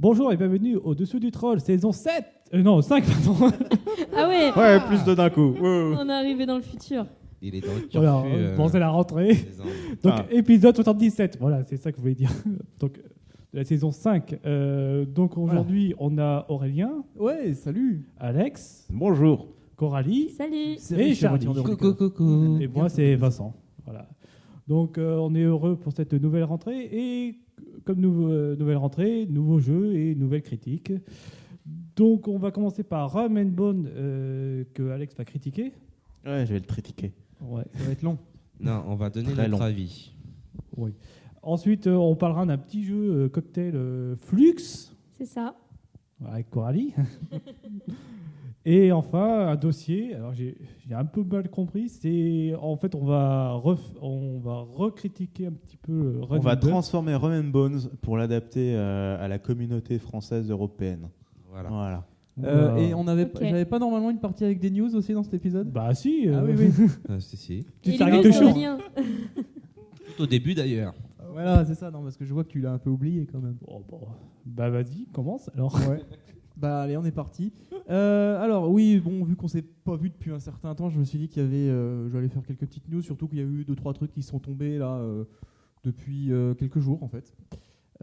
Bonjour et bienvenue au-dessous du troll, saison 7 non, 5, pardon. Ah ouais. Ouais, plus de d'un coup. On est arrivé dans le futur. Il est dans le Voilà, turfu. bon, c'est la rentrée. Donc, épisode 77, voilà, c'est ça que je voulais dire. Donc, de la saison 5. Donc, aujourd'hui, on a Aurélien. Ouais, salut. Alex. Bonjour. Coralie. Salut. Et Charlie. Coucou. Et moi, c'est Vincent. Voilà. Donc, on est heureux pour cette nouvelle rentrée. Et comme nouvelle rentrée, nouveaux jeux et nouvelles critiques. Donc, on va commencer par Rum and Bone, que Alex va critiquer. Ouais, je vais le critiquer. Ouais. Ça va être long. Non, on va donner Très notre long. avis. Oui. Ensuite, on parlera d'un petit jeu cocktail Flux, C'est ça. avec Coralie. Et enfin, un dossier. Alors, j'ai un peu mal compris. C'est en fait, on va recritiquer un petit peu. On va transformer Rum and Bones pour l'adapter à la communauté française européenne. Voilà. Et Ok. j'avais pas normalement une partie avec des news aussi dans cet épisode. Bah si. Ah oui. Si. Tu Et sais les quelque autres, chose. Aurélien. Tout au début d'ailleurs. Voilà, c'est ça. Non, parce que je vois que tu l'as un peu oublié quand même. Bon. Bah vas-y, commence alors. Ouais. Bah allez, on est parti. Alors oui, bon, vu qu'on s'est pas vu depuis un certain temps, je me suis dit qu'il y avait, j'allais faire quelques petites news, surtout qu'il y a eu 2-3 trucs qui sont tombés là depuis quelques jours en fait.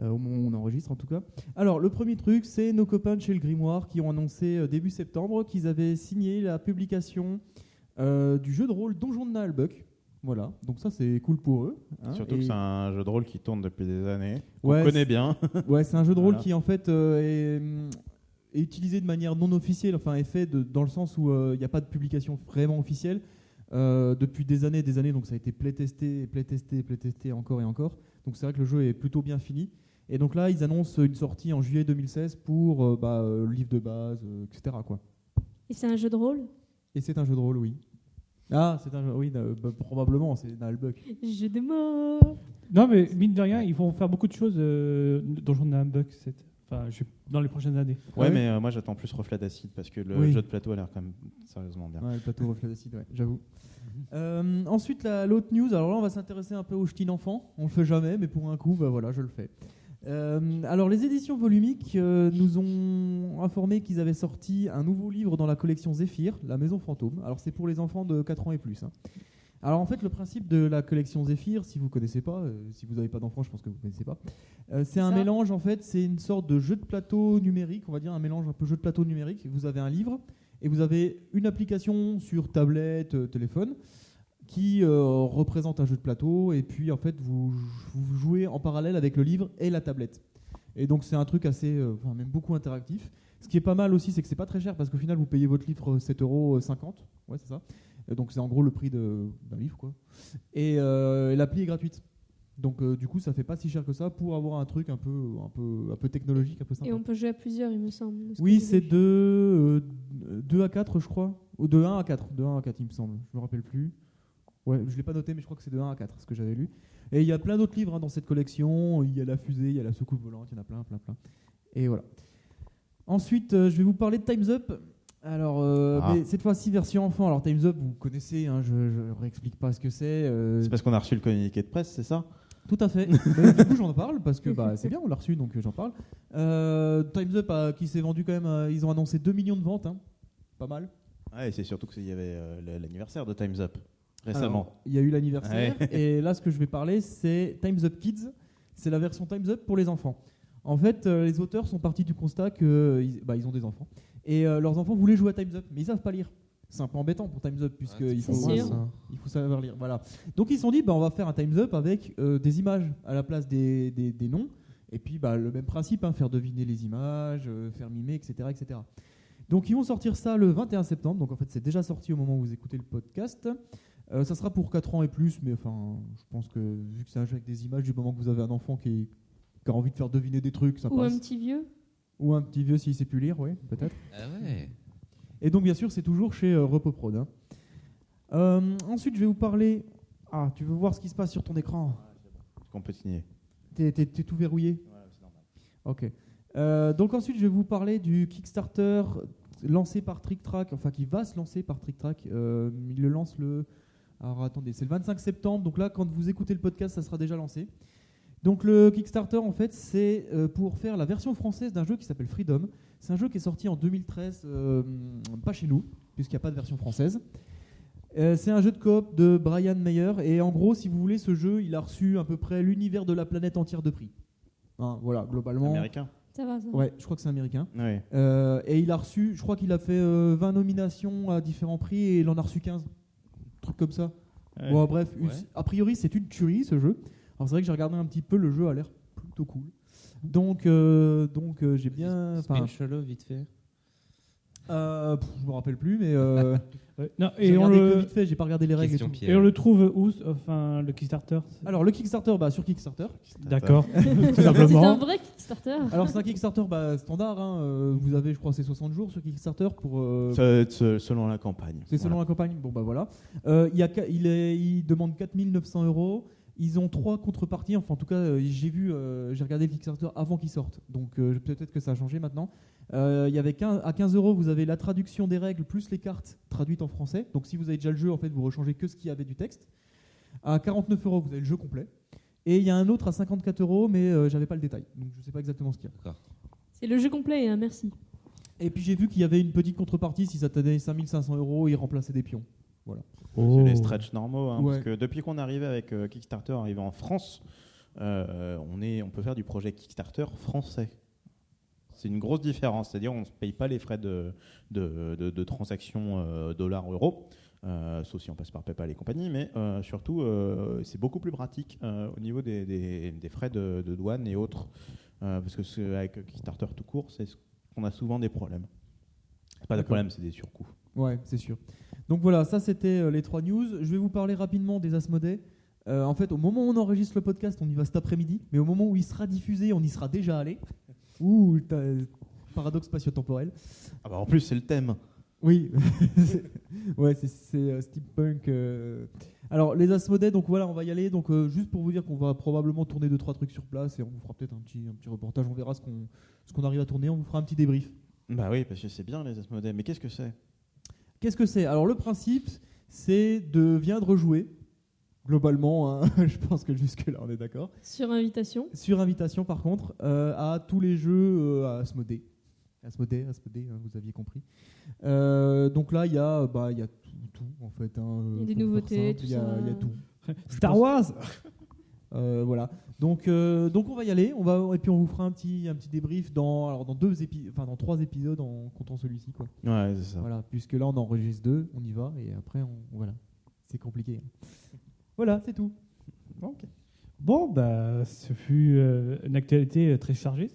Au moment où on enregistre en tout cas. Alors le premier truc, c'est nos copains de chez le Grimoire qui ont annoncé début septembre qu'ils avaient signé la publication du jeu de rôle Donjon de Naalbuck. Voilà, donc ça c'est cool pour eux. Hein. Surtout Et que c'est un jeu de rôle qui tourne depuis des années. On Ouais, connaît bien. ouais, c'est un jeu de rôle Voilà. qui en fait est utilisé de manière non officielle, enfin est fait dans le sens où il n'y a pas de publication vraiment officielle depuis des années, donc ça a été playtesté encore et encore. Donc c'est vrai que le jeu est plutôt bien fini. Et donc là, ils annoncent une sortie en juillet 2016 pour le livre de base, etc. quoi. Et c'est un jeu de rôle. Et c'est un jeu de rôle, oui. Ah, c'est un jeu, oui, probablement, c'est Naalbuck. Jeu de mots. Non mais mine de rien, ils vont faire beaucoup de choses dans le un bug dans les prochaines années. Ouais, Ouais. mais moi j'attends plus Reflet d'Acide parce que le Oui. jeu de plateau a l'air quand même sérieusement bien. Ouais, le plateau reflet d'acide, ouais, j'avoue. Ensuite, l'autre news, alors là, on va s'intéresser un peu aux ch'tis d'enfants. On le fait jamais, mais pour un coup, bah voilà, je le fais. Alors, les éditions volumiques nous ont informé qu'ils avaient sorti un nouveau livre dans la collection Zéphyr, La Maison Fantôme. Alors, c'est pour les enfants de 4 ans et plus. Hein. Alors, en fait, le principe de la collection Zéphyr, si vous ne connaissez pas, si vous n'avez pas d'enfants, je pense que vous ne connaissez pas, c'est un Ça. mélange, en fait, c'est une sorte de jeu de plateau numérique, on va dire un mélange un peu jeu de plateau numérique. Vous avez un livre et vous avez une application sur tablette, téléphone, qui représente un jeu de plateau, et puis en fait vous jouez en parallèle avec le livre et la tablette. Et donc c'est un truc assez, même beaucoup interactif. Ce qui est pas mal aussi, c'est que c'est pas très cher, parce qu'au final vous payez votre livre 7,50 €, ouais c'est ça. Donc c'est en gros le prix d'un livre quoi. Et l'appli est gratuite. Donc du coup ça fait pas si cher que ça pour avoir un truc un peu technologique, un peu sympa. Et on peut jouer à plusieurs, il me semble. de ce Oui, que j'ai c'est vu. de 2 à 4 je crois, ou de 1 à 4, il me semble, je me rappelle plus. Ouais, je l'ai pas noté, mais je crois que c'est de 1 à 4, ce que j'avais lu. Et il y a plein d'autres livres dans cette collection. Il y a la fusée, il y a la soucoupe volante, il y en a plein. Et voilà. Ensuite, je vais vous parler de Time's Up. Alors, mais cette fois-ci, version enfant. Alors, Time's Up, vous connaissez, hein, je ne réexplique pas ce que c'est. C'est parce qu'on a reçu le communiqué de presse, c'est ça? Tout à fait. Mais du coup, j'en parle parce que c'est bien, on l'a reçu, donc j'en parle. Time's Up, qui s'est vendu quand même, ils ont annoncé 2 millions de ventes. Hein. Pas mal. Ouais, et c'est surtout qu'il y avait l'anniversaire de Time's Up récemment. Alors, il y a eu l'anniversaire, Ouais. et là ce que je vais parler c'est Time's Up Kids, c'est la version Time's Up pour les enfants. En fait, les auteurs sont partis du constat qu'ils ont des enfants, et leurs enfants voulaient jouer à Time's Up, mais ils savent pas lire. C'est un peu embêtant pour Time's Up, puisqu'il C'est faut, sûr. il faut savoir lire. Voilà. Donc ils se sont dit, on va faire un Time's Up avec des images à la place des noms, et puis le même principe, hein, faire deviner les images, faire mimer, etc., etc. Donc ils vont sortir ça le 21 septembre, donc en fait c'est déjà sorti au moment où vous écoutez le podcast. Ça sera pour 4 ans et plus, mais enfin, je pense que vu que c'est un jeu avec des images, du moment que vous avez un enfant qui est qui a envie de faire deviner des trucs, ça Ou un passe. petit vieux. Ou un petit vieux s'il sait plus lire, oui, peut-être. Ah ouais. Et donc, bien sûr, c'est toujours chez Repoprod. Hein. Ensuite, je vais vous parler. Ah, tu veux voir ce qui se passe sur ton écran? Qu'on peut signer. T'es tout verrouillé? C'est normal. Ok. Donc ensuite, je vais vous parler du Kickstarter lancé par Trick Track, enfin qui va se lancer par Trick Track. Il le lance alors attendez, c'est le 25 septembre. Donc là, quand vous écoutez le podcast, ça sera déjà lancé. Donc le Kickstarter, en fait, c'est pour faire la version française d'un jeu qui s'appelle Freedom. C'est un jeu qui est sorti en 2013, pas chez nous, puisqu'il n'y a pas de version française. C'est un jeu de coop de Brian Mayer. Et en gros, si vous voulez, ce jeu, il a reçu à peu près l'univers de la planète entière de prix. Hein, voilà, globalement. Américain. Ça va, ça. Ouais, je crois que c'est américain. Oui. Et il a reçu, je crois qu'il a fait 20 nominations à différents prix et il en a reçu 15. Un truc comme ça. Ouais. Bon, bref, Ouais. a priori, c'est une tuerie ce jeu. Alors, c'est vrai que j'ai regardé un petit peu, le jeu a l'air plutôt cool. Donc j'ai bien. Enfin, Spin vite fait. je me rappelle plus, mais. Ouais. Non, J'ai et on regardé que le vite fait, j'ai pas regardé les règles et Question tout. piège. et on le trouve où, enfin le Kickstarter? Alors, le Kickstarter, sur Kickstarter. D'accord, tout C'est un simplement. vrai Kickstarter. Alors, c'est un Kickstarter standard. Hein, vous avez, je crois, c'est 60 jours sur Kickstarter pour. Selon la campagne. C'est selon Voilà. la campagne. Bon, bah voilà. Il demande 4 900 €. Ils ont 3 contreparties. Enfin, en tout cas, j'ai regardé le Kickstarter avant qu'il sorte. Donc, peut-être que ça a changé maintenant. Il y avait à 15 €, vous avez la traduction des règles plus les cartes traduites en français. Donc, si vous avez déjà le jeu, en fait, vous rechangez que ce qu'il y avait du texte. À 49 €, vous avez le jeu complet. Et il y a un autre à 54 €, mais j'avais pas le détail. Donc, je sais pas exactement ce qu'il y a. C'est le jeu complet, hein, merci. Et puis, j'ai vu qu'il y avait une petite contrepartie. Si ça t'aidait 5 500 €, ils remplaçaient des pions. Voilà. C'est les stretch normaux. Hein, Ouais. Parce que depuis qu'on est arrivé avec Kickstarter, arrivé en France, on peut faire du projet Kickstarter français. C'est une grosse différence. C'est-à-dire on ne paye pas les frais de transaction $-euros, sauf si on passe par PayPal et compagnie. Mais surtout, c'est beaucoup plus pratique au niveau des frais de douane et autres. Parce que avec Kickstarter tout court, c'est qu'on a souvent des problèmes. Pas de D'accord. problème, c'est des surcoûts. Ouais, c'est sûr. Donc voilà, ça c'était les 3 news. Je vais vous parler rapidement des Asmodée. En fait, au moment où on enregistre le podcast, on y va cet après-midi, mais au moment où il sera diffusé, on y sera déjà allé. Ouh, paradoxe spatio-temporel. Ah bah en plus, c'est le thème. Oui, ouais, c'est steampunk. Alors les Asmodée, donc voilà, on va y aller. Donc juste pour vous dire qu'on va probablement tourner 2-3 trucs sur place et on vous fera peut-être un petit reportage. On verra ce qu'on arrive à tourner. On vous fera un petit débrief. Bah oui, parce que c'est bien les Asmodée. Mais qu'est-ce que c'est? Qu'est-ce que c'est? Alors le principe, c'est de viendre jouer. Globalement, hein, je pense que jusque-là, on est d'accord. Sur invitation. Sur invitation, par contre, à tous les jeux à Asmodée. Asmodée, hein, vous aviez compris. Donc là, il y a tout, en fait. Hein, Il y a des pour faire nouveautés, simple, tout il y a ça. tout. Star Wars. Voilà. Donc on va y aller. Et puis on vous fera un petit débrief dans 3 épisodes en comptant celui-ci, quoi. Ouais, c'est ça. Voilà, puisque là on enregistre 2, on y va et après voilà, c'est compliqué. Voilà, c'est tout. Bon, bah, ce fut une actualité très chargée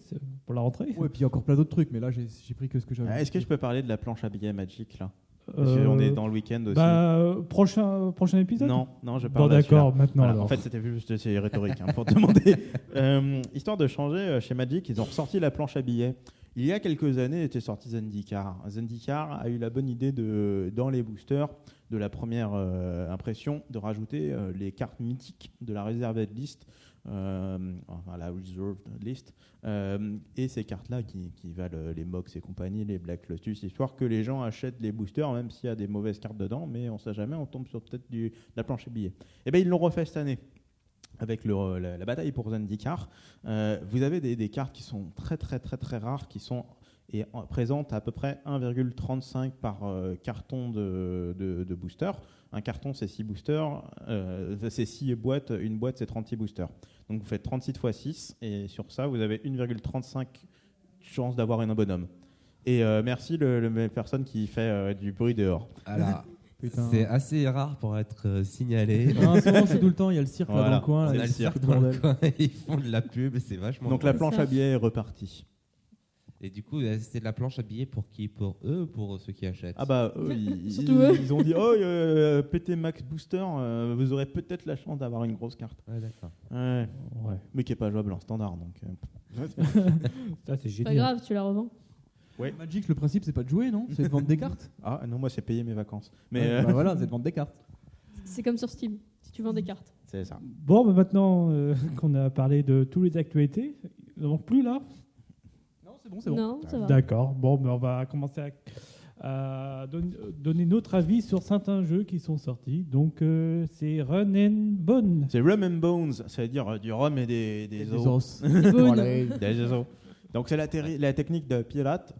pour la rentrée. Ouais, et puis il y a encore plein d'autres trucs, mais là j'ai pris que ce que j'avais. Est-ce que je peux parler de la planche à billets Magic là? Parce qu'on est dans le week-end aussi. Prochain épisode. Non, je Bon, parle de d'accord, celui-là. maintenant. Voilà, alors. en fait, c'était juste c'est rhétorique pour demander. Histoire de changer, chez Magic, ils ont ressorti la planche à billets. Il y a quelques années, était sorti Zendikar. Zendikar a eu la bonne idée dans les boosters de la première impression de rajouter les cartes mythiques de la reserved list, enfin la reserved list, et ces cartes-là qui valent les Mox et compagnie, les Black Lotus, histoire que les gens achètent les boosters, même s'il y a des mauvaises cartes dedans, mais on ne sait jamais, on tombe sur peut-être de la planche à billets. Et bien ils l'ont refait cette année. Avec la bataille pour Zendikar, vous avez des cartes qui sont très très très très rares, qui sont présentes à peu près 1,35 par carton de booster. Un carton c'est 6 boosters, c'est 6 boîtes, une boîte c'est 36 boosters. Donc vous faites 36 x 6 et sur ça vous avez 1,35 chances d'avoir un bonhomme. Et merci la personne qui fait du bruit dehors. Alors, Putain. c'est assez rare pour être signalé. Non, souvent, c'est tout le temps, il y a le cirque là Voilà, dans le coin. c'est là, le il y a cirque tout Dans le bordel. coin, ils font de la pub, c'est vachement Donc drôle. la planche à billets est repartie. Et du coup, c'est de la planche à billets pour qui? Pour eux ou pour ceux qui achètent? Ah bah, Surtout eux. ils ont dit PT Max Booster, vous aurez peut-être la chance d'avoir une grosse carte. Ouais, d'accord. Ouais. Ouais. Mais qui est pas jouable en standard, donc. Ça, c'est C'est pas génial. grave, tu la revends. Magic, le principe, c'est pas de jouer, non? C'est de vendre des cartes. Ah non, moi c'est payer mes vacances. Mais Ouais, bah voilà, c'est de vendre des cartes. C'est comme sur Steam, si tu vends des cartes. c'est ça. Bon, bah maintenant qu'on a parlé de toutes les actualités, il ne manque plus là. Non, c'est bon, c'est bon. Non, ça va. D'accord. Bon, ben on va commencer à donner notre avis sur certains jeux qui sont sortis. Donc, c'est Run and Bone. C'est Rum and Bones, ça veut dire du rhum et des Des os. os. Des bonnes. Des os. Donc c'est la technique de pirate.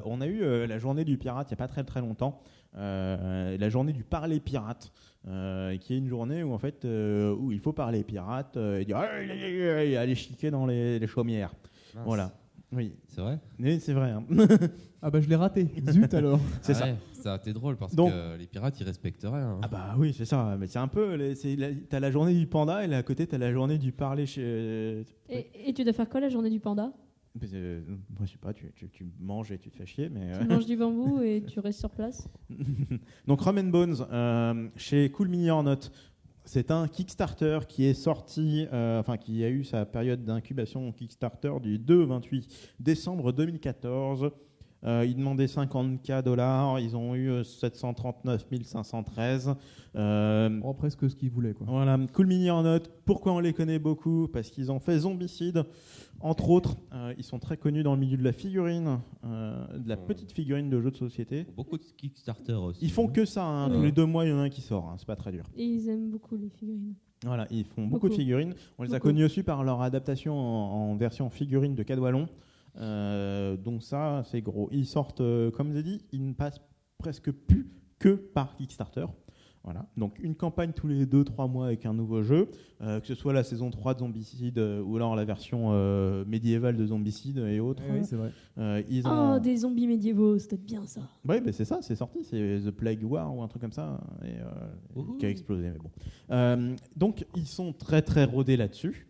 On a eu la journée du pirate il n'y a pas très très longtemps. La journée du parler pirate, qui est une journée où en fait où il faut parler pirate et dire et aller chiquer dans les chaumières. Mince. Voilà. Oui, C'est vrai? mais c'est vrai. Hein. Ah bah je l'ai raté. Zut alors. C'est ça. Ouais, ça a été drôle parce Donc- que les pirates ils respectent rien. Ah bah oui, c'est ça. Mais c'est un peu. T'as la journée du panda et là à côté t'as la journée du parler chez. Et tu dois faire quoi la journée du panda? Moi je sais pas. Tu manges et tu te fais chier, mais. Tu manges du bambou et tu restes sur place. Donc Rum and Bones chez Cool Mini or Not, c'est un Kickstarter qui est sorti, qui a eu sa période d'incubation Kickstarter du 2 au 28 décembre 2014. Ils demandaient 50K $, ils ont eu 739 513. Oh, presque ce qu'ils voulaient, quoi. Voilà, Cool Mini or Not. Pourquoi on les connaît beaucoup? Parce qu'ils ont fait Zombicide, entre autres. Ils sont très connus dans le milieu de la figurine, de la petite figurine de jeux de société. Beaucoup de Kickstarter aussi. Ils font que ça, hein. Oui. Tous les 2 mois, il y en a un qui sort, hein. C'est pas très dur. Et ils aiment beaucoup les figurines. Voilà, ils font beaucoup de Beaucoup. figurines. On les a Beaucoup. connus aussi par leur adaptation en version figurine de Cadwallon. Donc ça, c'est gros. Ils sortent, comme j'ai dit, ils ne passent presque plus que par Kickstarter. Voilà. Donc une campagne tous les 2-3 mois avec un nouveau jeu, que ce soit la saison 3 de Zombicide ou alors la version médiévale de Zombicide et autres. Oui, c'est vrai. Ils Oh, ont... des zombies médiévaux, c'était bien ça. Oui, mais c'est ça, c'est sorti, c'est The Plague War ou un truc comme ça, qui a explosé. Mais bon. Donc ils sont très très rodés là-dessus,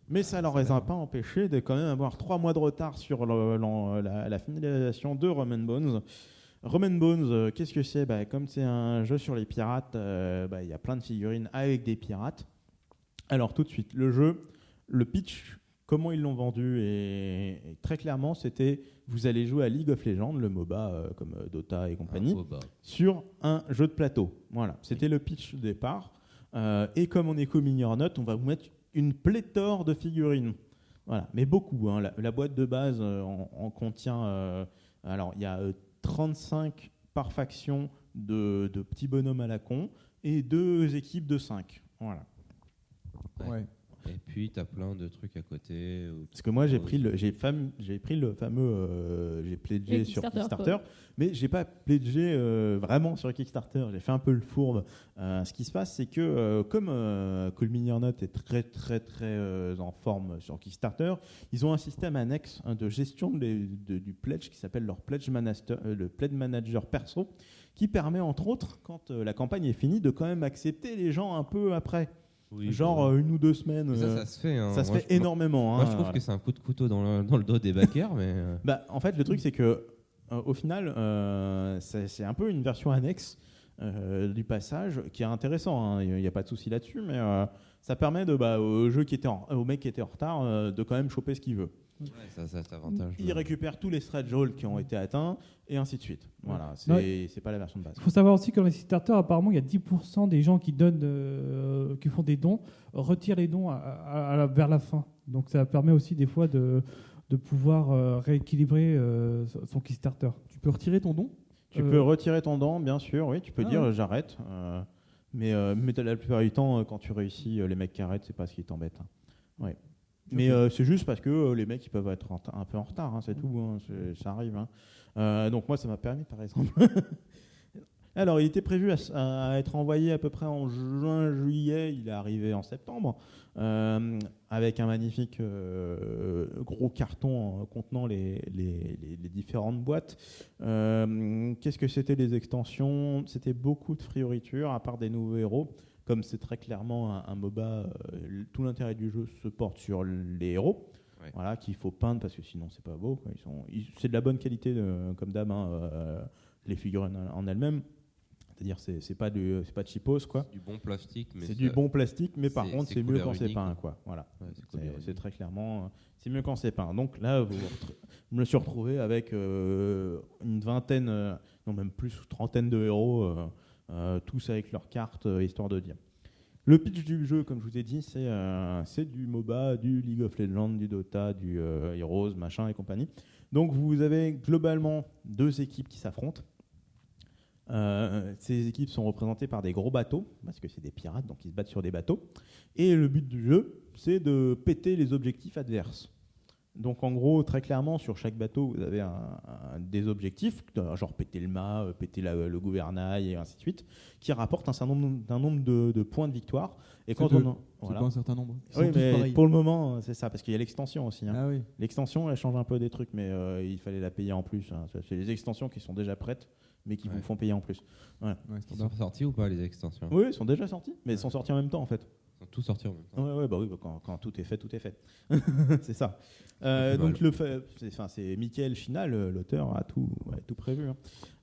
mais ça leur les a pas empêchés de quand même avoir 3 mois de retard sur la finalisation de Rum and Bones. Rum and Bones, qu'est-ce que c'est? Comme c'est un jeu sur les pirates, il y a plein de figurines avec des pirates. Alors tout de suite, le jeu, le pitch, comment ils l'ont vendu, et très clairement, c'était vous allez jouer à League of Legends, le MOBA comme Dota et compagnie, sur un jeu de plateau. Voilà, c'était le pitch de départ. Et comme on est Cool or Not, on va vous mettre une pléthore de figurines. Voilà, mais beaucoup. Hein. La boîte de base en contient. Alors, il y a 35 par faction de petits bonhommes à la con et 2 équipes de 5. Voilà. Ouais. Et puis t'as plein de trucs à côté. Parce que moi j'ai pris le fameux j'ai pledgé sur Kickstarter, mais j'ai pas pledgé vraiment sur Kickstarter. J'ai fait un peu le fourbe. Ce qui se passe, c'est que comme Cool Mini or Not est très très très en forme sur Kickstarter, ils ont un système annexe de gestion du pledge qui s'appelle leur pledge manager, le pledge manager perso, qui permet entre autres, quand la campagne est finie, de quand même accepter les gens un peu après. Oui, Genre 1 ou 2 semaines. Ça se fait. Hein. Ça se Moi, fait énormément. Moi, hein, je trouve voilà. que c'est un coup de couteau dans le dos des backers, mais. En fait, le truc, c'est que au final, c'est un peu une version annexe du passage qui est intéressant. Hein. Il n'y a pas de souci là-dessus, mais ça permet au mec qui était en retard de quand même choper ce qu'il veut. Ouais, ça c'est avantage. Il récupère tous les stretch goals qui ont été atteints et ainsi de suite. Voilà, Ouais. c'est pas la version de base. Il faut savoir aussi que dans les Kickstarter, apparemment, il y a 10% des gens qui donnent, qui font des dons, retirent les dons vers la fin. Donc ça permet aussi des fois de pouvoir rééquilibrer son Kickstarter. Tu peux retirer ton don? Tu peux retirer ton don, bien sûr, oui, tu peux dire ouais. j'arrête. Mais la plupart du temps, quand tu réussis, les mecs qui arrêtent, c'est pas ce qui t'embête. Hein. Ouais. Mais c'est juste parce que les mecs ils peuvent être un peu en retard, hein, c'est tout, hein, ça arrive. Hein. Donc moi ça m'a permis par exemple. Alors il était prévu à être envoyé à peu près en juin-juillet, il est arrivé en septembre, avec un magnifique gros carton contenant les différentes boîtes. Qu'est-ce que c'était les extensions? C'était beaucoup de fioritures, à part des nouveaux héros. Comme c'est très clairement un MOBA, tout l'intérêt du jeu se porte sur les héros. Ouais. Voilà, qu'il faut peindre parce que sinon c'est pas beau, quoi. C'est de la bonne qualité comme d'hab, les figurines en elles-mêmes. C'est-à-dire c'est pas de cheapos, quoi. C'est du bon plastique, mais C'est du bon plastique, mais par contre c'est mieux couleur quand c'est unique, peint, quoi. quoi. Voilà. Ouais, c'est couleur C'est unique. très clairement, c'est mieux quand c'est peint. Donc là, je me suis retrouvé avec une vingtaine, non même plus, trentaine de héros, tous avec leurs cartes, histoire de dire. Le pitch du jeu, comme je vous ai dit, c'est du MOBA, du League of Legends, du Dota, du Heroes, machin et compagnie. Donc vous avez globalement 2 équipes qui s'affrontent. Ces équipes sont représentées par des gros bateaux, parce que c'est des pirates, donc ils se battent sur des bateaux. Et le but du jeu, c'est de péter les objectifs adverses. Donc en gros, très clairement, sur chaque bateau, vous avez des objectifs, genre péter le mât, péter le gouvernail, et ainsi de suite, qui rapportent un certain nombre de points de victoire. Et quand C'est voilà. pas un certain nombre. Ils sont Oui, tous mais pareils. pour le moment, c'est ça, parce qu'il y a l'extension aussi. Hein. Ah oui. L'extension, elle change un peu des trucs, mais il fallait la payer en plus. Hein. C'est les extensions qui sont déjà prêtes, mais qui vous font payer en plus. Ouais, Ils standard. sont sortis ou pas, les extensions? Oui, ils sont déjà sortis, mais ils sont sortis en même temps, en fait. Ils sont tous sortis en même temps. Oui, quand tout est fait, tout est fait. c'est ça. C'est Donc c'est Michael China, l'auteur, a tout prévu.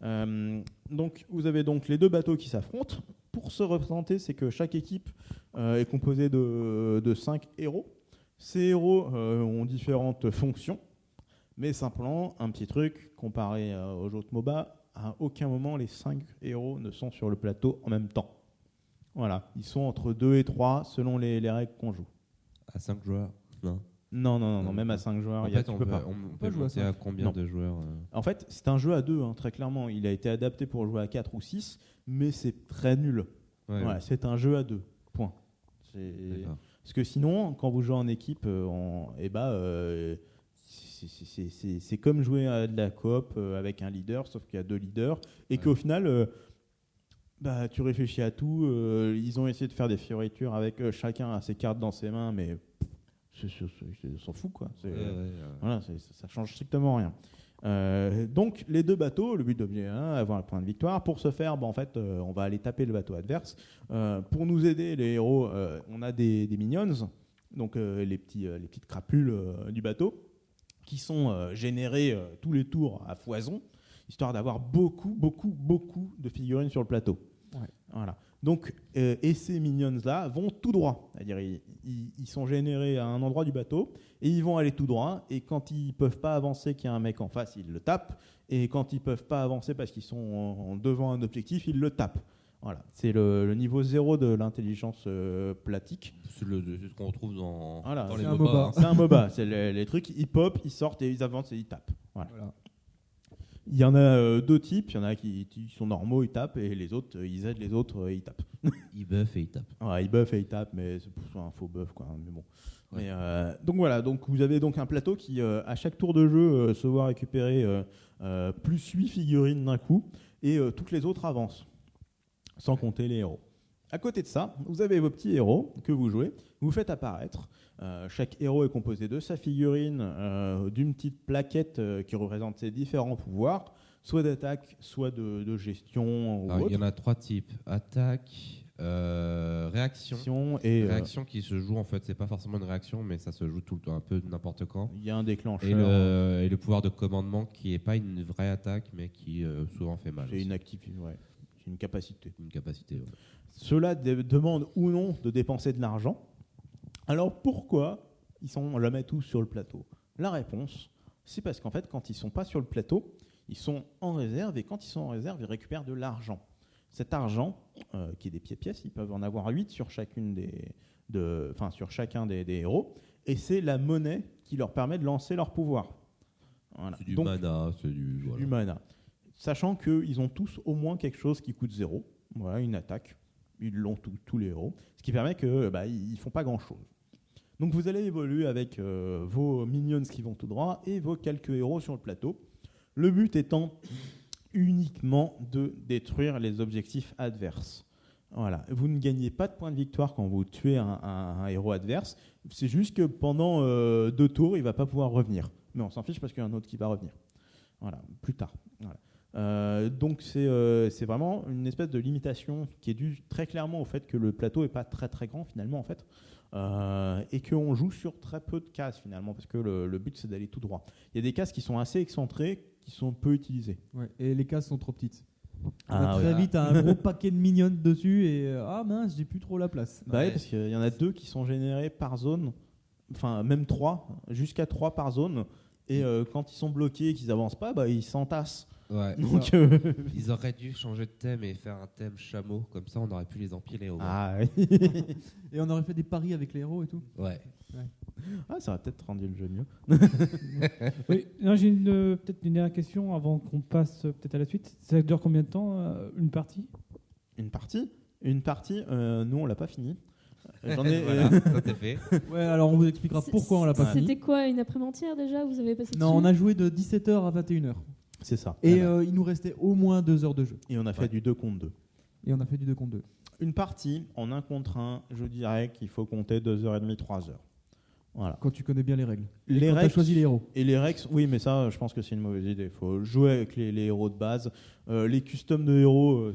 Hein. Donc vous avez donc les 2 bateaux qui s'affrontent. Pour se représenter, c'est que chaque équipe est composée de 5 héros. Ces héros ont différentes fonctions, mais simplement un petit truc comparé aux autres MOBA. À aucun moment les 5 héros ne sont sur le plateau en même temps. Voilà, ils sont entre 2 et 3 selon les règles qu'on joue. À 5 joueurs? Non. Non, même à 5 joueurs, En il y a, fait, tu on peux peut, pas. on peut jouer à monter 5. à combien Non. de joueurs En fait, c'est un jeu à 2, hein, très clairement. Il a été adapté pour jouer à 4 ou 6, mais c'est très nul. Ouais, Voilà, c'est un jeu à 2, point. D'accord. Parce que sinon, quand vous jouez en équipe, c'est comme jouer à de la coop avec un leader, sauf qu'il y a 2 leaders, et qu'au final, tu réfléchis à tout. Ils ont essayé de faire des fioritures avec chacun a ses cartes dans ses mains, mais on s'en fout, quoi. Voilà, ça change strictement rien. Donc les 2 bateaux, le but de avoir un point de victoire. Pour ce faire, on va aller taper le bateau adverse. Pour nous aider, les héros, on a des minions, donc les petites crapules du bateau, qui sont générées tous les tours à foison, histoire d'avoir beaucoup de figurines sur le plateau. Ouais. Voilà. Donc, et ces minions-là vont tout droit. C'est-à-dire, ils sont générés à un endroit du bateau et ils vont aller tout droit. Et quand ils ne peuvent pas avancer, qu'il y a un mec en face, ils le tapent. Et quand ils ne peuvent pas avancer parce qu'ils sont devant un objectif, ils le tapent. Voilà. C'est le niveau 0 de l'intelligence platique. C'est ce qu'on retrouve dans Voilà. les C'est un MOBA. MOBA. hein. C'est un MOBA. C'est les trucs, ils pop, ils sortent et ils avancent et ils tapent. Voilà. Il y en a 2 types. Il y en a qui sont normaux, ils tapent, et les autres, ils aident les autres, ils tapent. Ils buffent et ils tapent. Ouais, ils buffent et ils tapent, mais c'est un faux buff, quoi. Mais bon. Ouais. Mais, donc voilà, donc vous avez donc un plateau qui, à chaque tour de jeu, se voit récupérer plus 8 figurines d'un coup, et toutes les autres avancent, sans compter les héros. À côté de ça, vous avez vos petits héros que vous jouez, vous faites apparaître. Chaque héros est composé de sa figurine, d'une petite plaquette qui représente ses différents pouvoirs, soit d'attaque, soit de gestion ou Alors, il y autre. en a 3 types. Attaque, réaction. Action et Réaction qui se joue, en fait, c'est pas forcément une réaction, mais ça se joue tout le temps, un peu n'importe quand. il y a un déclencheur. Et le pouvoir de commandement qui est pas une vraie attaque, mais qui souvent fait mal. C'est aussi. une activité, ouais. C'est une capacité. Une capacité. Ouais. Cela demande ou non de dépenser de l'argent. Alors pourquoi ils sont jamais tous sur le plateau? La réponse, c'est parce qu'en fait, quand ils sont pas sur le plateau, ils sont en réserve, et quand ils sont en réserve, ils récupèrent de l'argent. Cet argent, qui est des pièces, ils peuvent en avoir 8 sur chacun des héros, et c'est la monnaie qui leur permet de lancer leur pouvoir. Voilà. C'est du Donc, mana, c'est du. du Voilà. mana. Sachant qu'ils ont tous au moins quelque chose qui coûte 0. Voilà, une attaque. Ils l'ont tous les héros. Ce qui permet qu'ils ne font pas grand-chose. Donc vous allez évoluer avec vos minions qui vont tout droit et vos quelques héros sur le plateau. Le but étant uniquement de détruire les objectifs adverses. Voilà. Vous ne gagnez pas de points de victoire quand vous tuez un héros adverse. C'est juste que pendant 2 tours, il ne va pas pouvoir revenir. Mais on s'en fiche parce qu'il y a un autre qui va revenir. Voilà, plus tard. Voilà. Donc c'est vraiment une espèce de limitation qui est due très clairement au fait que le plateau est pas très très grand finalement en fait, et qu'on joue sur très peu de cases finalement parce que le but c'est d'aller tout droit. Il y a des cases qui sont assez excentrées, qui sont peu utilisées. Ouais, et les cases sont trop petites. Ah, Très ouais. vite, t'as un gros paquet de mignonnes dessus et ah mince, j'ai plus trop la place. Bah ouais, Ouais. parce qu'il y en a 2 qui sont générés par zone, enfin même 3, jusqu'à 3 par zone. Et quand ils sont bloqués et qu'ils avancent pas, bah, ils s'entassent. Ouais. Donc, Ils auraient dû changer de thème et faire un thème chameau, comme ça on aurait pu les empiler au moins. ah, oui. Et on aurait fait des paris avec les héros et tout. Ouais. Ah, ça aurait peut-être rendu le jeu mieux. Oui, non, j'ai peut-être une dernière question avant qu'on passe peut-être à la suite. Ça dure combien de temps une partie? Une partie, nous on l'a pas fini. J'en ai. Voilà, ça c'est fait. Ouais, alors on vous expliquera pourquoi on l'a pas fini. C'était quoi, une après-midi déjà? Vous avez passé Non, on dessus a joué de 17h à 21h. C'est ça. Et Voilà. il nous restait au moins 2 heures de jeu. Et on a fait Ouais. du 2 contre 2. Et on a fait du 2 contre 2. Une partie en 1 contre 1, je dirais qu'il faut compter 2h30, 3h. Voilà. Quand tu connais bien les règles. Les Quand t'as Rex, choisi les héros. et les Rex, oui, mais ça, je pense que c'est une mauvaise idée. Il faut jouer avec les héros de base. Les customs de héros,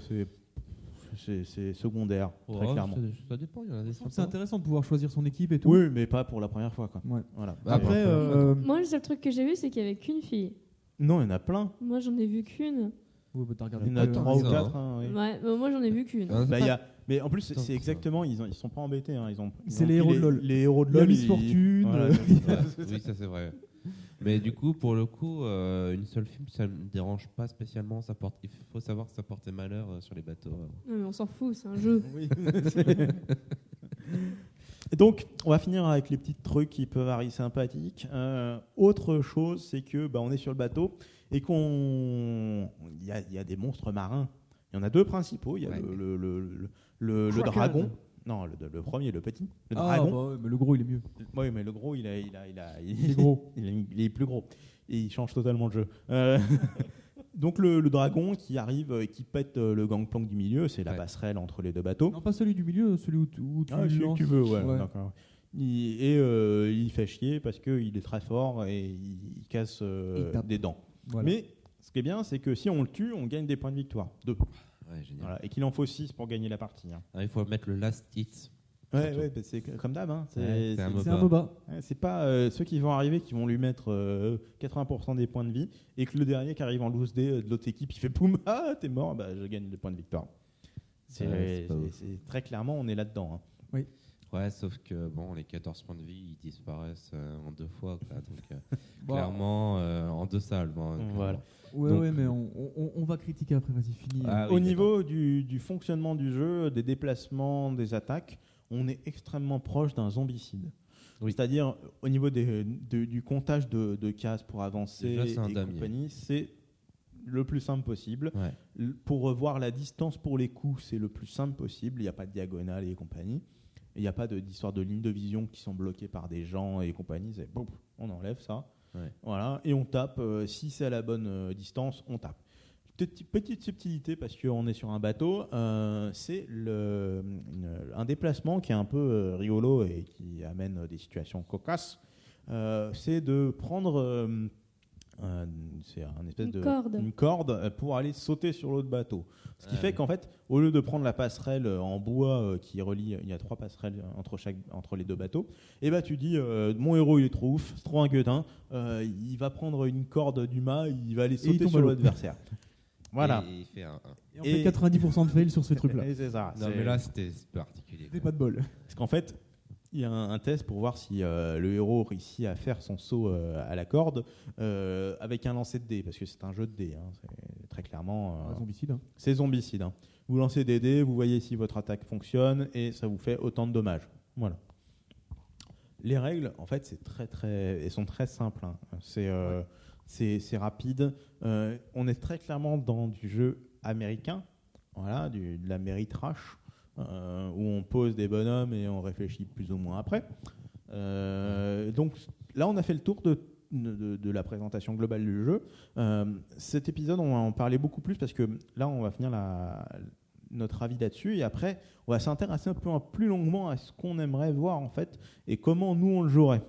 c'est secondaire, très Ouais, clairement. ça dépend, il y en a des C'est sympas. intéressant de pouvoir choisir son équipe et tout. Oui, mais pas pour la première fois, quoi. Ouais. Voilà. Bah, Après, Moi, le seul truc que j'ai vu, c'est qu'il y avait qu'une fille. Non, il y en a plein. Moi, j'en ai vu qu'une. ouais, bah, t'as regardé Il y en a pas le- 3 ou ça, 4. oui. Ouais, bah, moi, j'en ai vu qu'une. Hein, Bah, il y a- Mais en plus, Putain, c'est exactement, ils sont pas embêtés. Hein. C'est ont les pris héros de LoL. Les héros de Il y a LoL. Miss Fortune, voilà, Ouais, oui, ça c'est vrai. Mais du coup, pour le coup, une seule film, ça me dérange pas spécialement. Il faut savoir que ça portait malheur sur les bateaux. Non, mais on s'en fout, c'est un jeu. Oui. Et donc, on va finir avec les petits trucs qui peuvent arriver sympathiques. Autre chose, c'est que on est sur le bateau et il y a des monstres marins. Il y en a 2 principaux. Il y a Ouais. le Kraken. dragon. Non, le premier, le petit. Le Ah, dragon. bah ouais, mais le gros il est mieux. Oui, mais le gros, il est gros. il est plus gros. Et il change totalement le jeu. Donc le dragon qui arrive et qui pète le gangplank du milieu, c'est la Ouais. passerelle entre les 2 bateaux. Non, pas celui du milieu, celui où tu Ah, celui que tu veux, ouais. Ouais. D'accord. Il fait chier parce qu'il est très fort et il casse Il tape. des dents. Voilà. Mais ce qui est bien, c'est que si on le tue, on gagne des points de victoire. 2. Ouais, génial. Voilà. Et qu'il en faut 6 pour gagner la partie. Hein. Ah, il faut mettre le last hit. Ouais, Surtout. ouais, bah, c'est comme d'hab. Hein. Ouais, c'est un c'est un MOBA. Ouais, c'est pas ceux qui vont arriver qui vont lui mettre 80% des points de vie et que le dernier qui arrive en loose dé de l'autre équipe il fait poum, ah t'es mort, bah, je gagne des points de victoire. Ouais, c'est pas ouf. C'est très clairement on est là-dedans. Hein. Ouais, sauf que bon, les 14 points de vie, ils disparaissent en 2 fois. Quoi. Donc, Bon. clairement, en 2 salves. Hein, Voilà. Ouais, Donc- ouais, mais on va critiquer après, vas-y, fini. Ah, Au oui, niveau du fonctionnement du jeu, des déplacements, des attaques, on est extrêmement proche d'un zombicide. Oui. C'est-à-dire au niveau du comptage de cases pour avancer Déjà, c'est un et damier. compagnie, c'est le plus simple possible. Ouais. Pour revoir la distance pour les coups, c'est le plus simple possible. Il n'y a pas de diagonale et compagnie. Il n'y a pas d'histoire de lignes de vision qui sont bloquées par des gens et compagnie. C'est boum, on enlève ça. Ouais. Voilà, et on tape. Si c'est à la bonne distance, on tape. Petite subtilité parce qu'on est sur un bateau, c'est un déplacement qui est un peu rigolo et qui amène des situations cocasses. C'est de prendre c'est un espèce une corde pour aller sauter sur l'autre bateau. Ce qui fait qu'en fait, au lieu de prendre la passerelle en bois qui relie, il y a 3 passerelles entre les 2 bateaux, et tu dis mon héros il est trop ouf, c'est trop un gueudin, il va prendre une corde du mât, il va aller il sauter tombe à sur l'eau. l'adversaire. Voilà. Et il fait un 1. Et on fait 90% de fail sur ces trucs-là. Et c'est ça. Non, mais là, c'était particulier. C'était pas de bol. Parce qu'en fait, il y a un test pour voir si le héros réussit à faire son saut à la corde avec un lancer de dés, parce que c'est un jeu de dés. Hein, c'est très clairement. Zombicide. Hein. C'est zombicide. Hein. Vous lancez des dés, vous voyez si votre attaque fonctionne et ça vous fait autant de dommages. Voilà. Les règles, en fait, elles sont très simples. Hein. C'est rapide. On est très clairement dans du jeu américain, voilà, de l'Améritrash. Où on pose des bonhommes et on réfléchit plus ou moins après. Donc là, on a fait le tour de la présentation globale du jeu. Cet épisode, on va en parler beaucoup plus parce que là, on va finir notre avis là-dessus et après, on va s'intéresser un peu plus longuement à ce qu'on aimerait voir en fait et comment nous on le jouerait.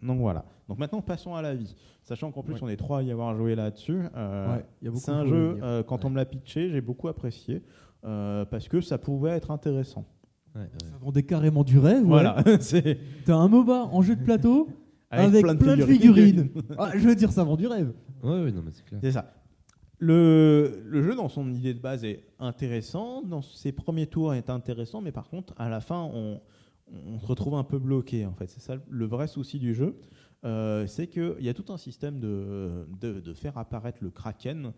Donc voilà. Donc maintenant, passons à la vie. Sachant qu'en plus, Ouais. on est 3 à y avoir joué là-dessus. Ouais, il y a beaucoup C'est un de choses à jeu, dire. quand on me l'a pitché, j'ai beaucoup apprécié. Parce que ça pouvait être intéressant. Ça vendait carrément du rêve. Ouais. Voilà. C'est T'as un MOBA en jeu de plateau avec plein de figurines. Ah, je veux dire, ça vend du rêve. Ouais, non, mais c'est clair. C'est ça. Le jeu, dans son idée de base, est intéressant. Dans ses premiers tours, est intéressant. Mais par contre, à la fin, on se retrouve un peu bloqué. En fait. C'est ça le vrai souci du jeu. C'est qu'il y a tout un système de faire apparaître le Kraken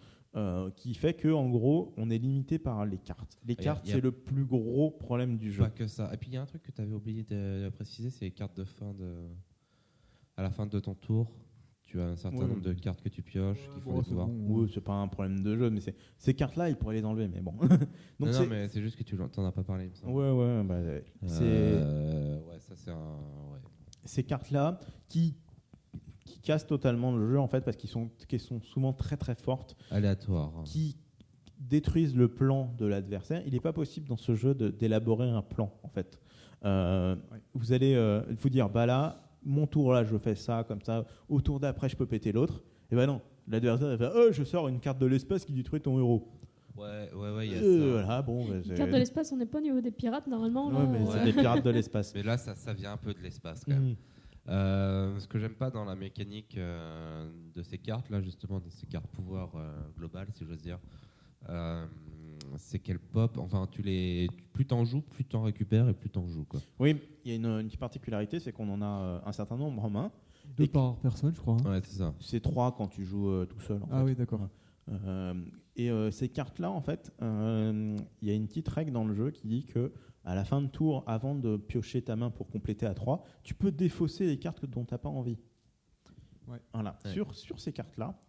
qui fait qu'en gros, on est limité par les cartes. Les cartes, y a- c'est le plus gros problème du jeu. Pas que ça. Et puis il y a un truc que tu avais oublié de préciser, c'est les cartes de fin de. À la fin de ton tour, tu as un certain Ouais. nombre de cartes que tu pioches qui font bon, des c'est pouvoirs. bon. Oui, c'est pas un problème de jeu, mais ces cartes-là, ils pourraient les enlever, mais bon. Donc Non, mais c'est juste que tu t'en as pas parlé, il me semble. ouais, bah, Ouais, ça c'est un. Ouais. ces cartes-là qui cassent totalement le jeu en fait parce qu'ils sont souvent très très fortes, Aléatoire. qui détruisent le plan de l'adversaire. Il n'est pas possible dans ce jeu d'élaborer un plan en fait. Vous allez vous dire bah là, mon tour là, je fais ça comme ça. Au tour d'après, je peux péter l'autre. Et ben non, l'adversaire il fait je sors une carte de l'espace qui détruit ton héros. Ouais, il y a ça. Voilà, bon. Bah, c'est- Carte de l'espace, on n'est pas au niveau des pirates normalement. Là, Ouais, mais c'est des pirates de l'espace. Mais là, ça vient un peu de l'espace quand même. Mhm. Ce que j'aime pas dans la mécanique de ces cartes là, justement, de ces cartes pouvoir globales, si j'ose dire, c'est qu'elles pop. Enfin, plus t'en joues, plus t'en récupères et plus t'en joues quoi. Oui, il y a une petite particularité, c'est qu'on en a un certain nombre en main. 2 Et- par personne, je crois. hein. Ouais, c'est ça. C'est 3 quand tu joues tout seul. En Ah fait. oui, d'accord. Ces cartes-là, en fait, il y a une petite règle dans le jeu qui dit que à la fin de tour, avant de piocher ta main pour compléter à 3, tu peux défausser les cartes dont tu n'as pas envie. Ouais. Voilà. Ouais. Sur ces cartes-là,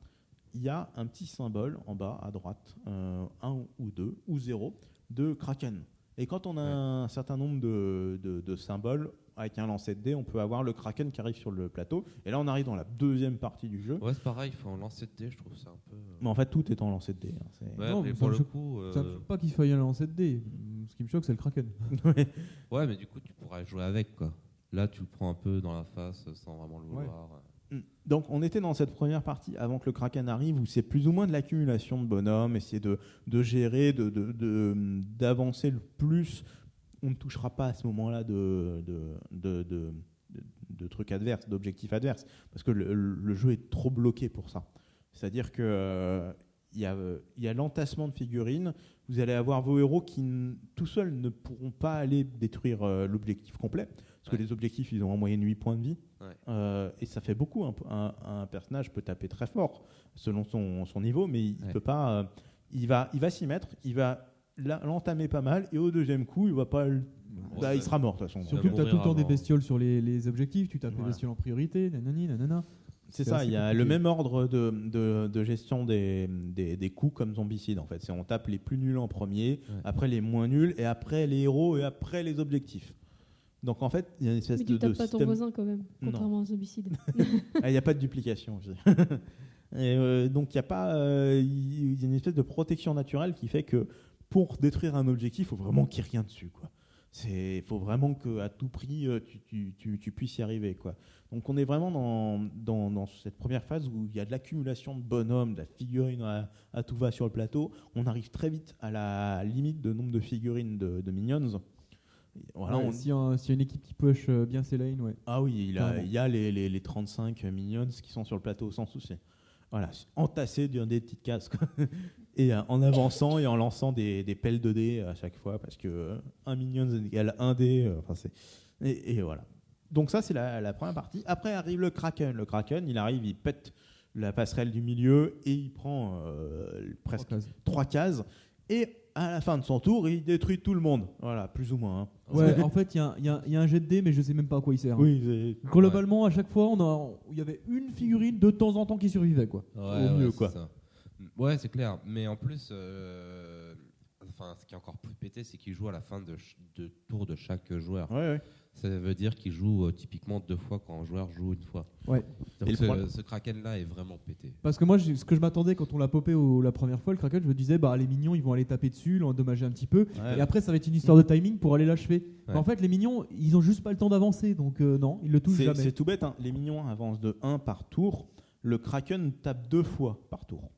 il y a un petit symbole en bas à droite, 1 ou 2 ou 0, de Kraken. Et quand on a un certain nombre de symboles, avec un lancer de dés, on peut avoir le Kraken qui arrive sur le plateau. Et là, on arrive dans la deuxième partie du jeu. Ouais, c'est pareil, il faut en lancer de dés, je trouve ça un peu. Mais en fait, tout est en lancer de dés. Hein. C'est- Ouais, Non, mais mais pour ça le me coup. Ça me choque pas qu'il faille un lancer de dés. Ce qui me choque, c'est le Kraken. Ouais, mais du coup, tu pourrais jouer avec quoi. Là, tu le prends un peu dans la face sans vraiment le Ouais. vouloir. Donc on était dans cette première partie avant que le Kraken arrive où c'est plus ou moins de l'accumulation de bonhommes, essayer de gérer, d'avancer le plus. On ne touchera pas à ce moment-là de trucs adverses, d'objectifs adverses, parce que le jeu est trop bloqué pour ça. C'est-à-dire que il y a l'entassement de figurines, vous allez avoir vos héros qui tout seuls ne pourront pas aller détruire l'objectif complet, parce que les objectifs ils ont en moyenne 8 points de vie. Et ça fait beaucoup. Un personnage peut taper très fort selon son niveau, mais il peut pas. Il va s'y mettre, il va l'entamer pas mal, et au deuxième coup, il va pas. Il sera mort de toute façon. Surtout que tu as tout le temps des avant. bestioles sur les objectifs, tu tapes Voilà. les bestioles en priorité, nanani, nanana. C'est C'est ça. assez Il y a compliqué. le même ordre de gestion des coups comme Zombicide en fait. C'est on tape les plus nuls en premier, après les moins nuls, et après les héros, et après les objectifs. Donc en fait, il y a une espèce Mais tu de tapes pas ton système. voisin quand même, Non. contrairement aux homicides. Il n'y a pas de duplication aussi. Et, donc il y a pas, il y a une espèce de protection naturelle qui fait que pour détruire un objectif, il faut vraiment qu'il n'y ait rien dessus, quoi. Il faut vraiment qu'à tout prix tu puisses y arriver, quoi. Donc on est vraiment dans cette première phase où il y a de l'accumulation de bonhommes, de la figurine à tout va sur le plateau. On arrive très vite à la limite de nombre de figurines de Minions. Voilà, Ouais, s'il y a une équipe qui push bien ses lanes, ouais. Ah oui, Clairement. il y a les 35 Minions qui sont sur le plateau sans souci. Voilà, entassés dans des petites cases, quoi. Et en avançant et en lançant des pelles de dés à chaque fois, parce que un Minion égale un dé. Et voilà. Donc ça, c'est la première partie. Après arrive le Kraken. Le Kraken, il arrive, il pète la passerelle du milieu et il prend presque 3 cases. Et à la fin de son tour, il détruit tout le monde. Voilà, plus ou moins. Hein. Ouais, en fait, il y a un jet de dés, mais je sais même pas à quoi il sert. Oui, Globalement, à chaque fois, il y avait une figurine de temps en temps qui survivait, quoi. Ouais, Au mieux, c'est quoi. ça. Ouais, c'est clair. Mais en plus, ce qui est encore plus pété, c'est qu'il joue à la fin de tour de chaque joueur. Ouais. Ça veut dire qu'il joue typiquement 2 fois quand un joueur joue une fois. Ouais. Donc Et ce Kraken-là est vraiment pété. Parce que moi, ce que je m'attendais quand on l'a popé la première fois, le Kraken, je me disais, les minions, ils vont aller taper dessus, l'endommager un petit peu. Ouais. Et après, ça va être une histoire de timing pour aller l'achever. Ouais. Mais en fait, les minions, ils ont juste pas le temps d'avancer. Donc, non, ils le touchent C'est jamais. tout bête, hein. Les minions avancent de 1 par tour. Le Kraken tape 2 fois par tour.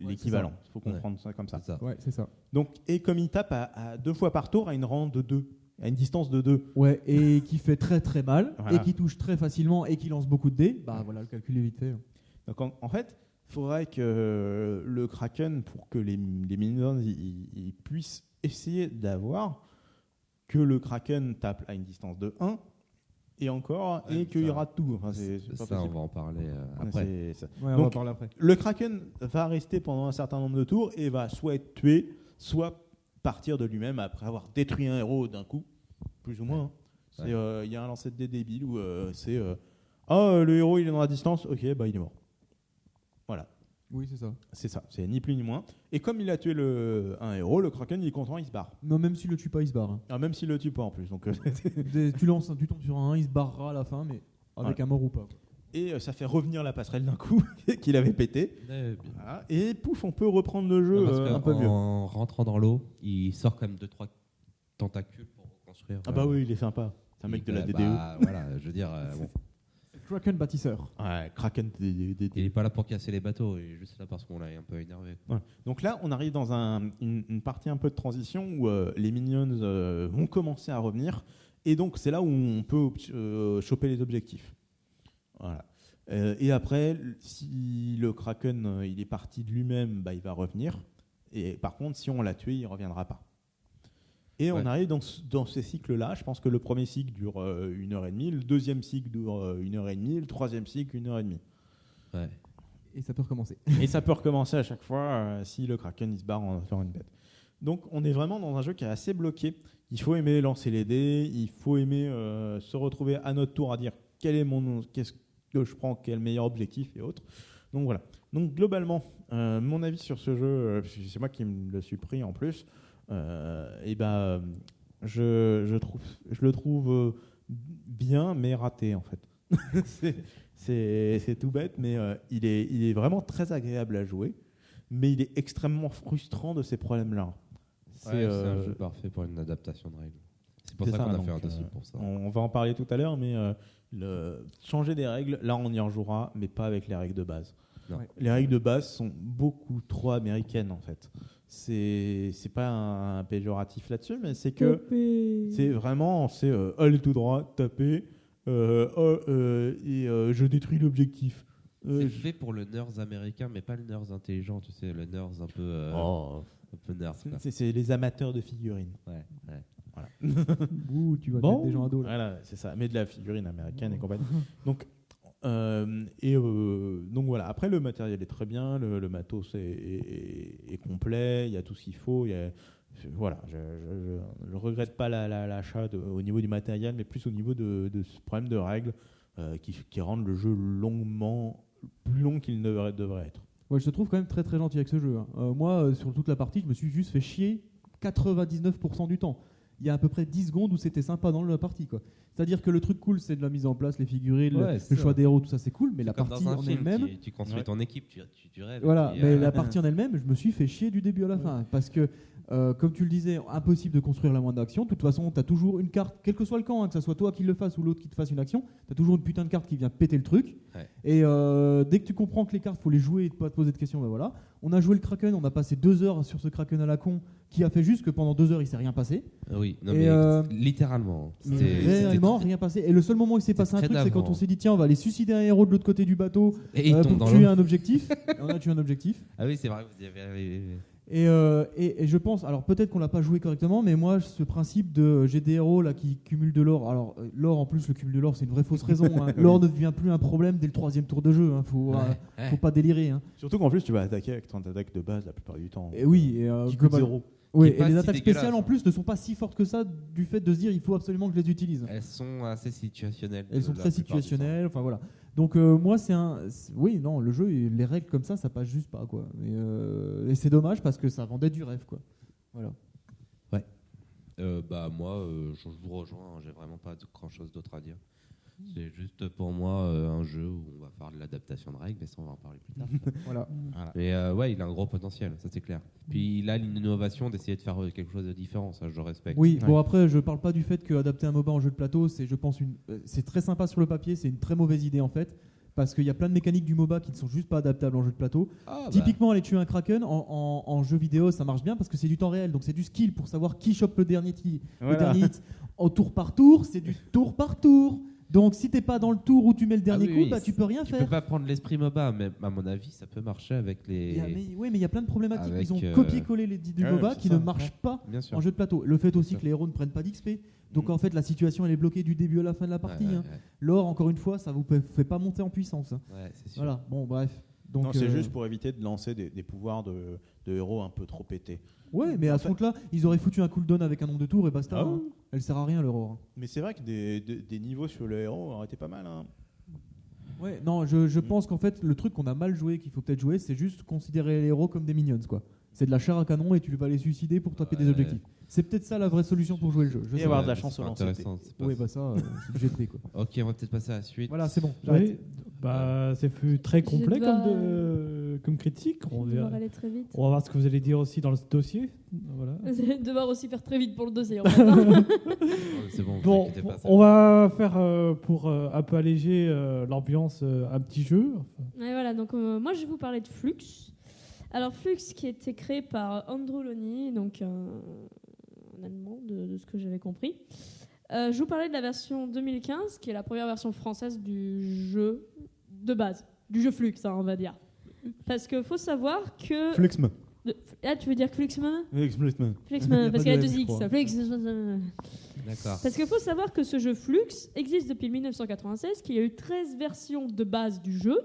L'équivalent. Il faut comprendre ça comme ça. C'est ça. Ouais, c'est ça. Donc, et comme il tape à 2 fois par tour, à une rang de 2, à une distance de 2. Ouais, et qui fait très très mal, Voilà. et qui touche très facilement, et qui lance beaucoup de dés, voilà, le calcul est vite fait. Donc en fait, il faudrait que le Kraken, pour que les minions ils puissent essayer d'avoir que le Kraken tape à une distance de 1 et encore, Ouais, et qu'il y ça- aura tout. Enfin, c'est pas Ça, on possible. va en parler Ouais, après. c'est ça. Ouais, on Donc, va parler après. Le Kraken va rester pendant un certain nombre de tours et va soit être tué, soit partir de lui-même après avoir détruit un héros d'un coup, plus ou moins. Hein. Il y a un lancer de dés débile où c'est le héros il est dans la distance, ok, il est mort. Voilà, Oui, c'est ça. c'est ça, c'est ni plus ni moins. Et comme il a tué un héros, le Kraken il est content, il se barre. Non, même s'il le tue pas, il se barre. Hein. Ah, même s'il le tue pas en plus. Donc, Tu lances, tu tombes sur un 1, il se barrera à la fin, mais avec Ouais. un mort ou pas. et ça fait revenir la passerelle d'un coup qu'il avait pété. Ouais, bien. Voilà. Et pouf, on peut reprendre le jeu Parce un peu mieux. en rentrant dans l'eau, il sort quand même 2-3 tentacules pour reconstruire. Ah bah oui, il est sympa. C'est un mec de la DDO. Voilà, je veux dire, bon, Kraken bâtisseur. Ouais, Kraken DDO. il est pas là pour casser les bateaux, il est juste là parce qu'on l'a un peu énervé. Ouais. Donc là, on arrive dans une partie un peu de transition où les minions vont commencer à revenir. Et donc, c'est là où on peut choper les objectifs. Voilà. Et après, si le Kraken il est parti de lui-même, il va revenir. Et par contre, si on l'a tué, il ne reviendra pas. Et on Ouais. arrive dans ces cycles-là. Je pense que le premier cycle dure 1h30, le deuxième cycle dure 1h30, le troisième cycle 1h30. Ouais. Et ça peut recommencer. Et ça peut recommencer à chaque fois si le Kraken il se barre en faire une bête. Donc on est vraiment dans un jeu qui est assez bloqué. Il faut aimer lancer les dés, il faut aimer se retrouver à notre tour à dire qu'est-ce que je prends, quel meilleur objectif et autres. Donc voilà. Donc globalement, mon avis sur ce jeu, c'est moi qui me le suis pris en plus, je le trouve bien mais raté en fait. C'est tout bête, mais il est vraiment très agréable à jouer, mais il est extrêmement frustrant de ces problèmes-là. C'est un jeu parfait pour une adaptation de règles. C'est pour c'est ça ça, qu'on a donc, fait un dossier pour ça. On va en parler tout à l'heure, mais changer des règles, là on y rejouera, mais pas avec les règles de base. Non. Ouais. Les règles de base sont beaucoup trop américaines en fait. C'est pas un péjoratif là-dessus, mais c'est que c'est vraiment aller tout droit, taper, je détruis l'objectif. C'est fait pour le nerds américain, mais pas le nerds intelligent, tu sais, le nerds un peu, un peu nerd. quoi. C'est les amateurs de figurines. Ouais, ouais. Ouh, tu vas Bon. mettre des gens à dos là. Voilà, c'est ça. Mais de la figurine américaine et compagnie. Donc, donc voilà. Après, le matériel est très bien, le matos est complet, il y a tout ce qu'il faut. Voilà, je regrette pas l'achat au niveau du matériel, mais plus au niveau de ce problème de règles qui rendent le jeu plus long qu'il ne devrait être. Ouais, je te trouve quand même très très gentil avec ce jeu. Hein. Moi, sur toute la partie, je me suis juste fait chier 99% du temps. Il y a à peu près 10 secondes où c'était sympa dans la partie, quoi. C'est-à-dire que le truc cool, c'est de la mise en place, les figurines, Ouais, le c'est choix ça. des héros, tout ça, c'est cool. Mais la Comme partie dans un en film, elle-même, tu construis Ouais. ton équipe, tu rêves. voilà. et puis, Mais la partie en elle-même, je me suis fait chier du début à la fin, parce que, comme tu le disais, impossible de construire la moindre action. De toute façon, tu as toujours une carte, quel que soit le camp, hein, que ce soit toi qui le fasse ou l'autre qui te fasse une action, tu as toujours une putain de carte qui vient péter le truc. Ouais. Et dès que tu comprends que les cartes, faut les jouer et pas te poser de questions, ben voilà. On a joué le Kraken, on a passé 2 heures sur ce Kraken à la con, qui a fait juste que pendant 2 heures, il s'est rien passé. Oui, non, Et, mais littéralement. Mais C'était réellement rien passé. Et le seul moment où il s'est passé un très truc, c'est quand d'avant. on s'est dit tiens, on va aller suicider un héros de l'autre côté du bateau Et il tombe pour dans tuer l'eau. un objectif. Et on a tué un objectif. Ah oui, c'est vrai, vous y avez. Et je pense, alors peut-être qu'on l'a pas joué correctement, mais moi, ce principe de j'ai des héros là qui cumulent de l'or. Alors l'or en plus, le cumul de l'or, c'est une vraie fausse raison. Hein. L'or ne devient plus un problème dès le 3e tour de jeu. Hein. Faut pas délirer. Hein. Surtout qu'en plus, tu vas attaquer avec ton attaque de base la plupart du temps. Et oui. Qui coûte global- 0. Oui, Qui est pas et les si attaques dégueulasse, spéciales en hein. plus ne sont pas si fortes que ça du fait de se dire il faut absolument que je les utilise. Elles sont assez situationnelles. Elles sont la très plupart du situationnelles, enfin voilà. Donc moi oui, non, le jeu, les règles comme ça passe juste pas quoi. Et c'est dommage parce que ça vendait du rêve quoi. Voilà. Moi, je vous rejoins, hein, j'ai vraiment pas grand-chose d'autre à dire. C'est juste pour moi un jeu où on va faire de l'adaptation de règles, mais ça on va en parler plus tard. Voilà. Mais il a un gros potentiel, ça c'est clair. Puis il a l'innovation d'essayer de faire quelque chose de différent, ça je respecte. Oui, Ouais. bon après, je parle pas du fait qu'adapter un MOBA en jeu de plateau, c'est, je pense, c'est très sympa sur le papier, c'est une très mauvaise idée en fait, parce qu'il y a plein de mécaniques du MOBA qui ne sont juste pas adaptables en jeu de plateau. Typiquement, aller tuer un Kraken en jeu vidéo, ça marche bien parce que c'est du temps réel, donc c'est du skill pour savoir qui chope le dernier hit. Au tour par tour, c'est du tour par tour. Donc si t'es pas dans le tour où tu mets le dernier coup, tu peux rien tu faire. peux pas prendre l'esprit MOBA, mais à mon avis, ça peut marcher avec les. Mais il y a plein de problématiques. Avec, Ils ont copié-collé les du MOBA qui ne marchent pas Bien sûr. en jeu de plateau. Le fait aussi sûr. que les héros ne prennent pas d'XP. Donc en fait, la situation elle est bloquée du début à la fin de la partie. Ouais, hein. L'or, encore une fois, ça vous fait pas monter en puissance. Hein. Ouais, c'est sûr. Voilà. Bon, bref. Donc, Non, c'est juste pour éviter de lancer des pouvoirs de héros un peu trop pétés. Ouais, mais à ce compte-là, ils auraient foutu un cooldown avec un nombre de tours et basta. Ah hein. oui. Elle sert à rien l'Aurore. Mais c'est vrai que des niveaux sur le héros auraient été pas mal. Hein. Ouais, non, je pense qu'en fait, le truc qu'on a mal joué, qu'il faut peut-être jouer, c'est juste considérer les héros comme des minions, quoi. C'est de la chair à canon et tu vas les suicider pour taper des objectifs. C'est peut-être ça la vraie solution pour jouer le jeu. Je Et sais avoir pas. de la chance au lancer. Oui, bah ça, c'est du GP, quoi. Ok, on va peut-être passer à la suite. Voilà, c'est bon. Oui, J'arrête. c'est fut très complet Je dois- comme critique. On va aller très vite. On va voir ce que vous allez dire aussi dans le dossier. Voilà. Vous allez devoir aussi faire très vite pour le dossier. En fait, hein. C'est bon, vous Bon, inquiétez pas, ça on va faire pour un peu alléger l'ambiance un petit jeu. Et voilà, donc moi je vais vous parler de Flux. Alors Flux qui a été créé par Andrew Loney, donc un Allemand de ce que j'avais compris. Je vous parlais de la version 2015, qui est la première version française du jeu de base, du jeu Flux, hein, on va dire. Parce qu'il faut savoir que... Fluxma. Ah, tu veux dire Fluxman Fluxma. Fluxman, parce qu'il y a de deux M, je X. crois. D'accord. Parce qu'il faut savoir que ce jeu Flux existe depuis 1996, qu'il y a eu 13 versions de base du jeu,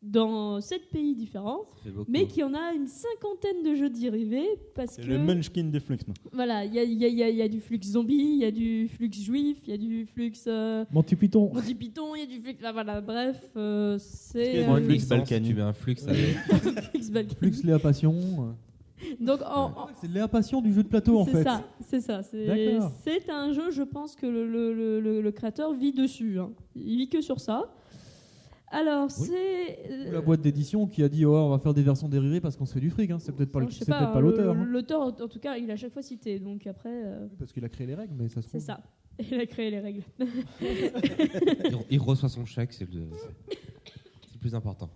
dans 7 pays différents, Ça fait beaucoup. mais qu'il y en a une cinquantaine de jeux dérivés, parce C'est que... le Munchkin de Fluxma. Voilà, il y a du Flux zombie, il y a du Flux juif, il y a du Flux Monty Python. Monty Python, il y a du Flux... Ah, voilà, bref, c'est... Est-ce Prends qu'il une Flux licence, Balkany. tu mets un flux avec. Flux Balkany. Flux Léa Passion. Donc, C'est Léa Passion du jeu de plateau en fait. c'est ça. D'accord. C'est un jeu, je pense que le créateur vit dessus. Hein. Il vit que sur ça. Alors, Oui. c'est... Ou la boîte d'édition qui a dit on va faire des versions dérivées parce qu'on se fait du fric. Hein. C'est peut-être pas, je sais c'est peut-être pas le- l'auteur. hein. L'auteur, en tout cas, il a à chaque fois cité. Donc après, Parce qu'il a créé les règles, mais ça se trouve. c'est ça. Il a créé les règles. Il reçoit son chèque, c'est le plus important.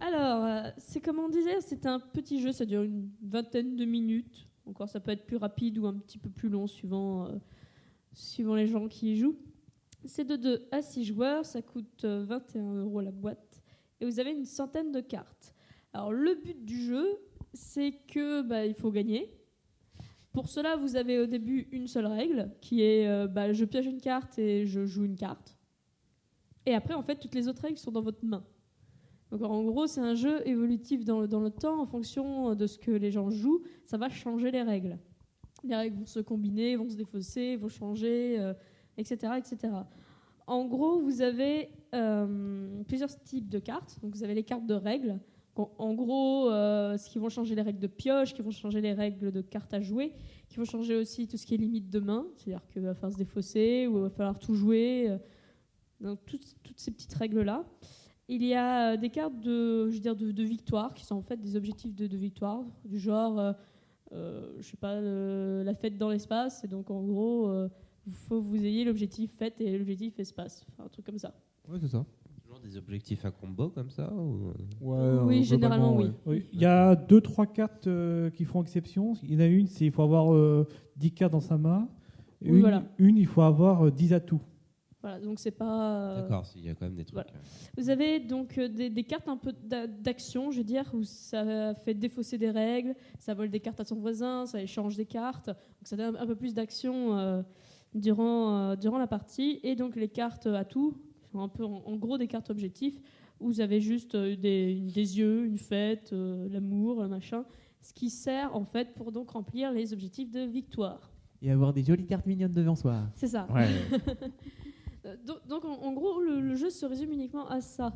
Alors, c'est comme on disait, c'est un petit jeu, ça dure une vingtaine de minutes. Encore, ça peut être plus rapide ou un petit peu plus long suivant les gens qui y jouent. C'est de 2 à 6 joueurs, ça coûte 21 € la boîte. Et vous avez une centaine de cartes. Alors, le but du jeu, c'est que il faut gagner. Pour cela, vous avez au début une seule règle, qui est je pioche une carte et je joue une carte. Et après, en fait, toutes les autres règles sont dans votre main. Donc en gros, c'est un jeu évolutif dans le temps. En fonction de ce que les gens jouent, ça va changer les règles. Les règles vont se combiner, vont se défausser, vont changer, etc., etc. En gros, vous avez plusieurs types de cartes. Donc vous avez les cartes de règles. En gros, ce qui vont changer les règles de pioche, qui vont changer les règles de cartes à jouer, qui vont changer aussi tout ce qui est limite de main. C'est-à-dire qu'il va falloir se défausser ou il va falloir tout jouer. Donc toutes ces petites règles-là. Il y a des cartes de victoire qui sont en fait des objectifs de victoire, du genre, la fête dans l'espace. Et donc en gros, il faut que vous ayez l'objectif fête et l'objectif espace. Enfin, un truc comme ça. Ouais, c'est ça. Toujours des objectifs à combo comme ça ou... Oui, généralement, oui. Oui. Il y a 2-3 cartes qui font exception. Il y en a une, c'est il faut avoir 10 cartes dans sa main. Oui, voilà. Une, il faut avoir 10 atouts. Voilà, donc c'est pas... D'accord, il y a quand même des trucs. Voilà. Vous avez donc des cartes un peu d'action, je veux dire, où ça fait défausser des règles, ça vole des cartes à son voisin, ça échange des cartes. Donc ça donne un peu plus d'action durant la partie. Et donc les cartes atouts sont un peu en gros des cartes objectifs où vous avez juste des yeux, une fête, l'amour, le machin. Ce qui sert en fait pour donc remplir les objectifs de victoire. Et avoir des jolies cartes mignonnes devant soi. C'est ça. Ouais. Donc en gros, le jeu se résume uniquement à ça.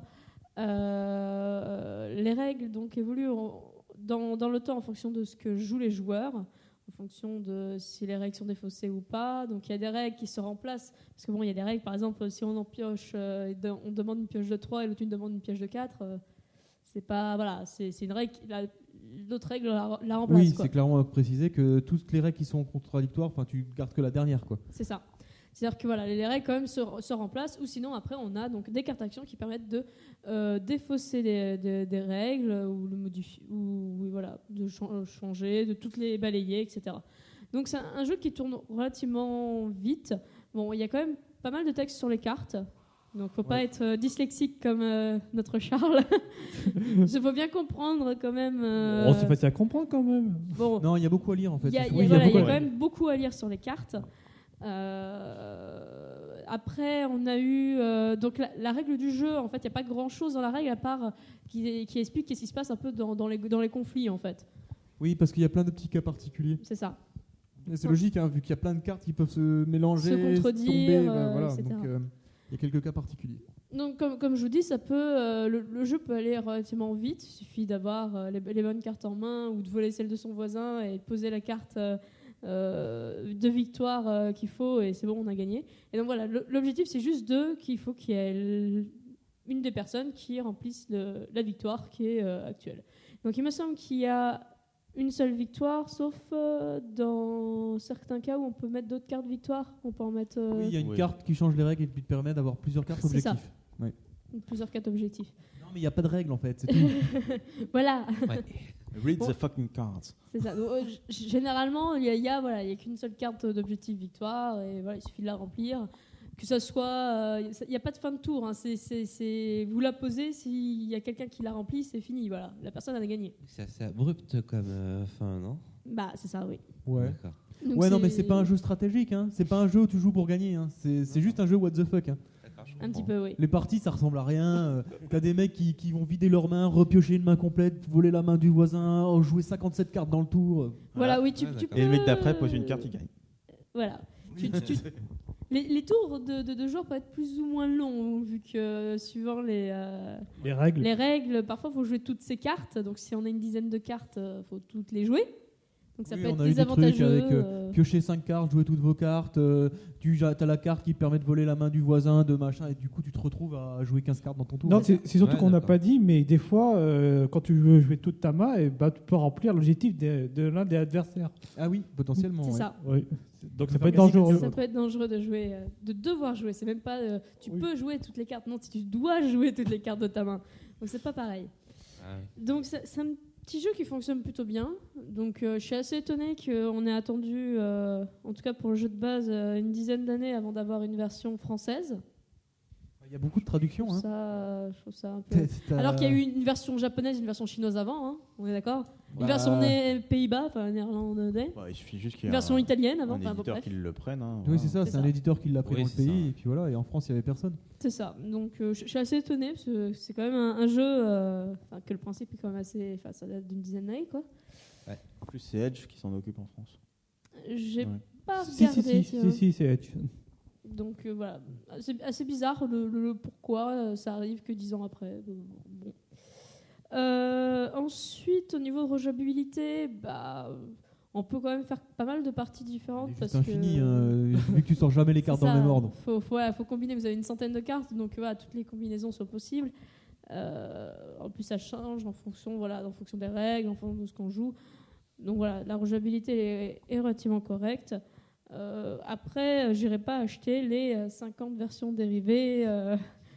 Les règles donc évoluent dans le temps en fonction de ce que jouent les joueurs. en fonction de si les règles sont défaussées ou pas. Donc il y a des règles qui se remplacent. Parce que bon, il y a des règles, par exemple, si on en pioche, on demande une pioche de 3 et l'autre une demande une pioche de 4, c'est pas. Voilà, c'est une règle. L'autre règle la remplace. Oui, quoi. c'est clairement précisé que toutes les règles qui sont contradictoires, tu gardes que la dernière, quoi. C'est ça. C'est-à-dire que voilà, les règles quand même se remplacent, ou sinon après on a donc des cartes actions qui permettent de défausser des règles ou le modifier, ou voilà, de changer, de toutes les balayer, etc. Donc c'est un jeu qui tourne relativement vite. Bon, il y a quand même pas mal de texte sur les cartes, donc faut pas être dyslexique comme notre Charles. Il faut bien comprendre quand même. C'est facile à comprendre quand même. Bon, Non, il y a beaucoup à lire en fait. il y a beaucoup quand à lire. même beaucoup à lire sur les cartes. Après, on a eu donc la règle du jeu. En fait, il n'y a pas grand-chose dans la règle à part qui explique qu'est-ce qui se passe un peu dans les conflits, en fait. Oui, parce qu'il y a plein de petits cas particuliers. C'est ça. Et c'est logique, hein, vu qu'il y a plein de cartes qui peuvent se mélanger, Se contredire, tomber, voilà. etc. Donc, il y a quelques cas particuliers. Donc, comme je vous dis, ça peut le jeu peut aller relativement vite. Il suffit d'avoir les bonnes cartes en main ou de voler celle de son voisin et de poser la carte de victoire qu'il faut et c'est bon, on a gagné. Et donc voilà, l'objectif c'est juste qu'il faut qu'il y ait une des personnes qui remplisse la victoire qui est actuelle. Donc il me semble qu'il y a une seule victoire, sauf dans certains cas où on peut mettre d'autres cartes victoire. On peut en mettre Oui, il y a une Oui. carte qui change les règles et qui te permet d'avoir plusieurs cartes C'est ça. objectifs. plusieurs cartes objectifs. Non, mais il n'y a pas de règle en fait, c'est tout. Voilà. Ouais. Read Bon. the fucking cards. C'est ça. Donc, généralement, il y a qu'une seule carte d'objectif victoire et voilà, il suffit de la remplir. Que ça soit, il n'y a pas de fin de tour. Hein. Vous la posez, s'il y a quelqu'un qui la remplit, c'est fini. Voilà, la personne a gagné. C'est assez abrupt comme fin, non? Bah, c'est ça, oui. Ouais. D'accord. Donc, Ouais, non, mais c'est pas un jeu stratégique, hein. C'est pas un jeu où tu joues pour gagner, hein. C'est juste un jeu what the fuck, hein. D'accord, je Un comprends. petit peu, oui. Les parties, ça ressemble à rien. T'as des mecs qui vont vider leurs mains, repiocher une main complète, voler la main du voisin, jouer 57 cartes dans le tour. Voilà, oui, tu Ouais, peux. d'accord. Et le mec d'après pose une carte, il gagne. Voilà. Les tours de joueurs peuvent être plus ou moins longs, vu que suivant les règles, parfois il faut jouer toutes ces cartes. Donc si on a une dizaine de cartes, il faut toutes les jouer. Donc ça Oui, peut on être a eu des trucs désavantageux. avec, piocher 5 cartes, jouer toutes vos cartes, tu as la carte qui permet de voler la main du voisin, de machin, et du coup tu te retrouves à jouer 15 cartes dans ton tour. Non, c'est surtout Ouais, qu'on n'a d'accord. pas dit, mais des fois, quand tu veux jouer toute ta main, tu peux remplir l'objectif de l'un des adversaires. Ah oui, potentiellement. C'est ouais. ça. Oui. Donc ça Ça peut être fait dangereux. Ça peut être dangereux de jouer, de devoir jouer. C'est même pas tu Oui. peux jouer toutes les cartes. Non, tu dois jouer toutes les cartes de ta main. Donc c'est pas pareil. Ah oui. Donc c'est un petit jeu qui fonctionne plutôt bien. Donc je suis assez étonnée qu'on ait attendu, en tout cas pour le jeu de base, une dizaine d'années avant d'avoir une version française. Il y a beaucoup de traductions. Hein. Je trouve ça un peu... Alors qu'il y a eu une version japonaise, une version chinoise avant, hein, on est d'accord. Une Bah, version Pays-Bas, enfin néerlandais. Bah, il suffit juste qu'il y Une ait version italienne avant, un enfin bon, éditeur bref. qui le prenne. Hein, Oui, voilà. c'est ça, C'est c'est un ça. éditeur qui l'a pris Oui, dans le c'est pays, ça. et puis voilà, et en France il n'y avait personne. C'est ça. Donc je suis assez étonnée parce que c'est quand même un jeu que le principe est quand même assez. Enfin, ça date d'une dizaine d'années, quoi. En plus, c'est Edge qui s'en occupe en France. J'ai Ouais. pas Si, regardé. tiens. c'est Edge. Donc voilà, c'est assez bizarre le pourquoi ça arrive que 10 ans après. Bon. Ensuite, au niveau de rejouabilité, on peut quand même faire pas mal de parties différentes. C'est Parce juste infini, que... vu que tu sors jamais les cartes C'est dans ça, le même ordre. Faut combiner, vous avez une centaine de cartes, donc voilà, toutes les combinaisons sont possibles. En plus, ça change en fonction des règles, en fonction de ce qu'on joue. Donc voilà, la rejouabilité est relativement correcte. Après, j'irai pas acheter les 50 versions dérivées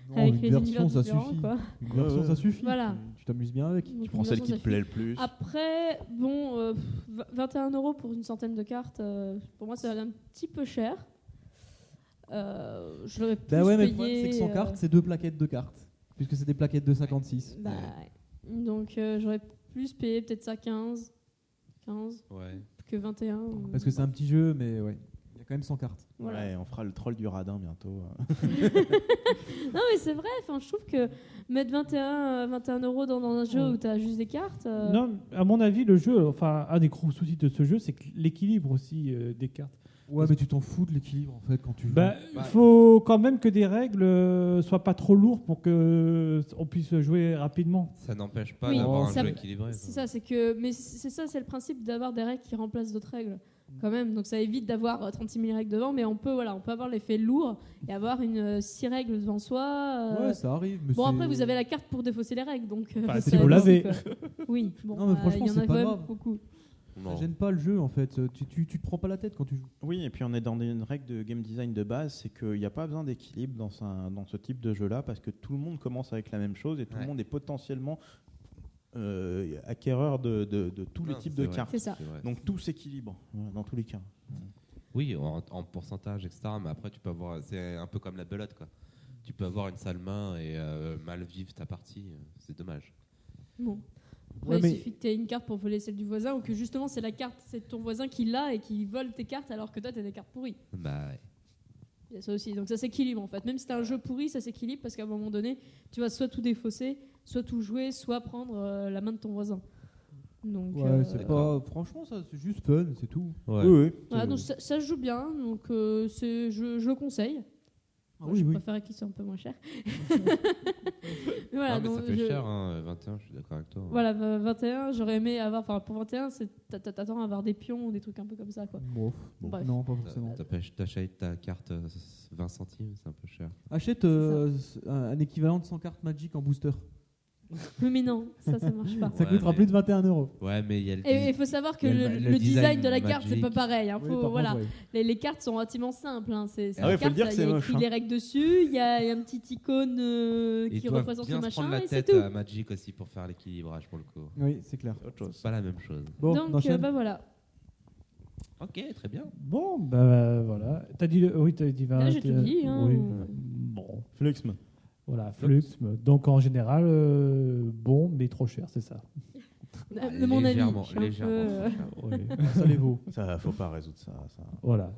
Non, avec une les version, univers ça différents, suffit. quoi. Une version, ça suffit. Voilà. Tu t'amuses bien avec. Donc, Tu prends une celle version, qui ça te plaît suffit. le plus. Après, 21 € pour une centaine de cartes, pour moi, c'est un petit peu cher. Je l'aurais plus Bah ouais, mais le payé. problème, c'est que 100 cartes, c'est 2 plaquettes de cartes. Puisque c'est des plaquettes de 56. Bah, ouais. Donc, j'aurais plus payé peut-être ça 15 Ouais. que 21. Parce que c'est un petit jeu, mais ouais. Il y a quand même 100 cartes. Voilà. Ouais, on fera le troll du radin bientôt. Non, mais c'est vrai, je trouve que mettre 21 € dans un jeu où tu as juste des cartes. Non, à mon avis, le jeu, enfin, un des gros soucis de ce jeu, c'est que l'équilibre aussi des cartes. Ouais, mais tu t'en fous de l'équilibre en fait quand tu joues. Il faut quand même que des règles soient pas trop lourdes pour que on puisse jouer rapidement. Ça n'empêche pas Oui, d'avoir un ça- jeu équilibré. C'est ça, c'est le principe d'avoir des règles qui remplacent d'autres règles. Quand même, donc ça évite d'avoir 36 000 règles devant, mais on peut avoir l'effet lourd et avoir 6 règles devant soi. Ouais, ça arrive. Mais Bon, c'est- après, vous avez la carte pour défausser les règles, donc. Enfin, ça si vous aide l'avez. aussi, quoi. Oui, bon, Non, mais franchement, il y en c'est a pas quand même grave. beaucoup. Ça gêne pas le jeu en fait. Tu te prends pas la tête quand tu joues. Oui, et puis on est dans une règle de game design de base, c'est qu'il n'y a pas besoin d'équilibre dans ce type de jeu-là, parce que tout le monde commence avec la même chose et tout le monde est potentiellement acquéreur de tous les types de cartes. C'est ça. vrai. Donc tout s'équilibre dans tous les cas. Oui, en pourcentage, etc. Mais après, tu peux avoir. C'est un peu comme la belote, quoi. Tu peux avoir une sale main et mal vivre ta partie. C'est dommage. Bon. Après, Ouais, mais- il suffit que tu aies une carte pour voler celle du voisin, ou que justement, c'est ton voisin qui l'a et qui vole tes cartes alors que toi, tu as des cartes pourries. Bah ouais. Il y a ça aussi. Donc ça s'équilibre en fait. Même si tu as un jeu pourri, ça s'équilibre parce qu'à un moment donné, tu vas soit tout défausser, soit tout jouer, soit prendre la main de ton voisin. Donc, Ouais, c'est D'accord. pas. Franchement, ça c'est juste fun, c'est tout. Ouais. Oui. voilà, donc ça se joue bien, donc je le conseille. Ah Moi, oui, je oui. préférais qu'il soit un peu moins cher. Mais voilà, Non, mais donc ça fait cher, hein, 21, je suis d'accord avec toi. Voilà, 21, j'aurais aimé avoir. Enfin, pour 21, t'attends à avoir des pions ou des trucs un peu comme ça, quoi. Bof. Bref. Non, pas forcément. T'achètes ta carte 20 centimes, c'est un peu cher. Achète un équivalent de 100 cartes Magic en booster. Oui, mais non, ça marche pas. Ça Ouais, coûtera mais- plus de 21 €. Ouais, mais il y a le. Et il faut savoir que Il y a le design de la carte, c'est Magic. pas pareil. Hein. Oui, Faut- par voilà. contre, ouais. Les cartes sont relativement simples. Hein. C'est Ah ouais, une faut le carte, dire que il y c'est a moche, écrit hein. les règles dessus, il y a un petit icône Ils qui doivent représente bien le se prendre machin, la et c'est tête tout. à Magic aussi pour faire l'équilibrage pour le coup. Oui, c'est clair. Autre chose. C'est pas la même chose. Bon, on Donc, enchaîne. bah voilà. Ok, très bien. Bon, voilà. T'as dit oui, t'as dit 20. Là, j'ai tout dit, hein. Oui. Bon, Fluxme. voilà, Fluxme. Donc en général, bon, mais trop cher, c'est ça. De mon avis. Légèrement, je suis un peu, légèrement. Oui. Ça les vaut. Ça, faut pas résoudre ça. Voilà.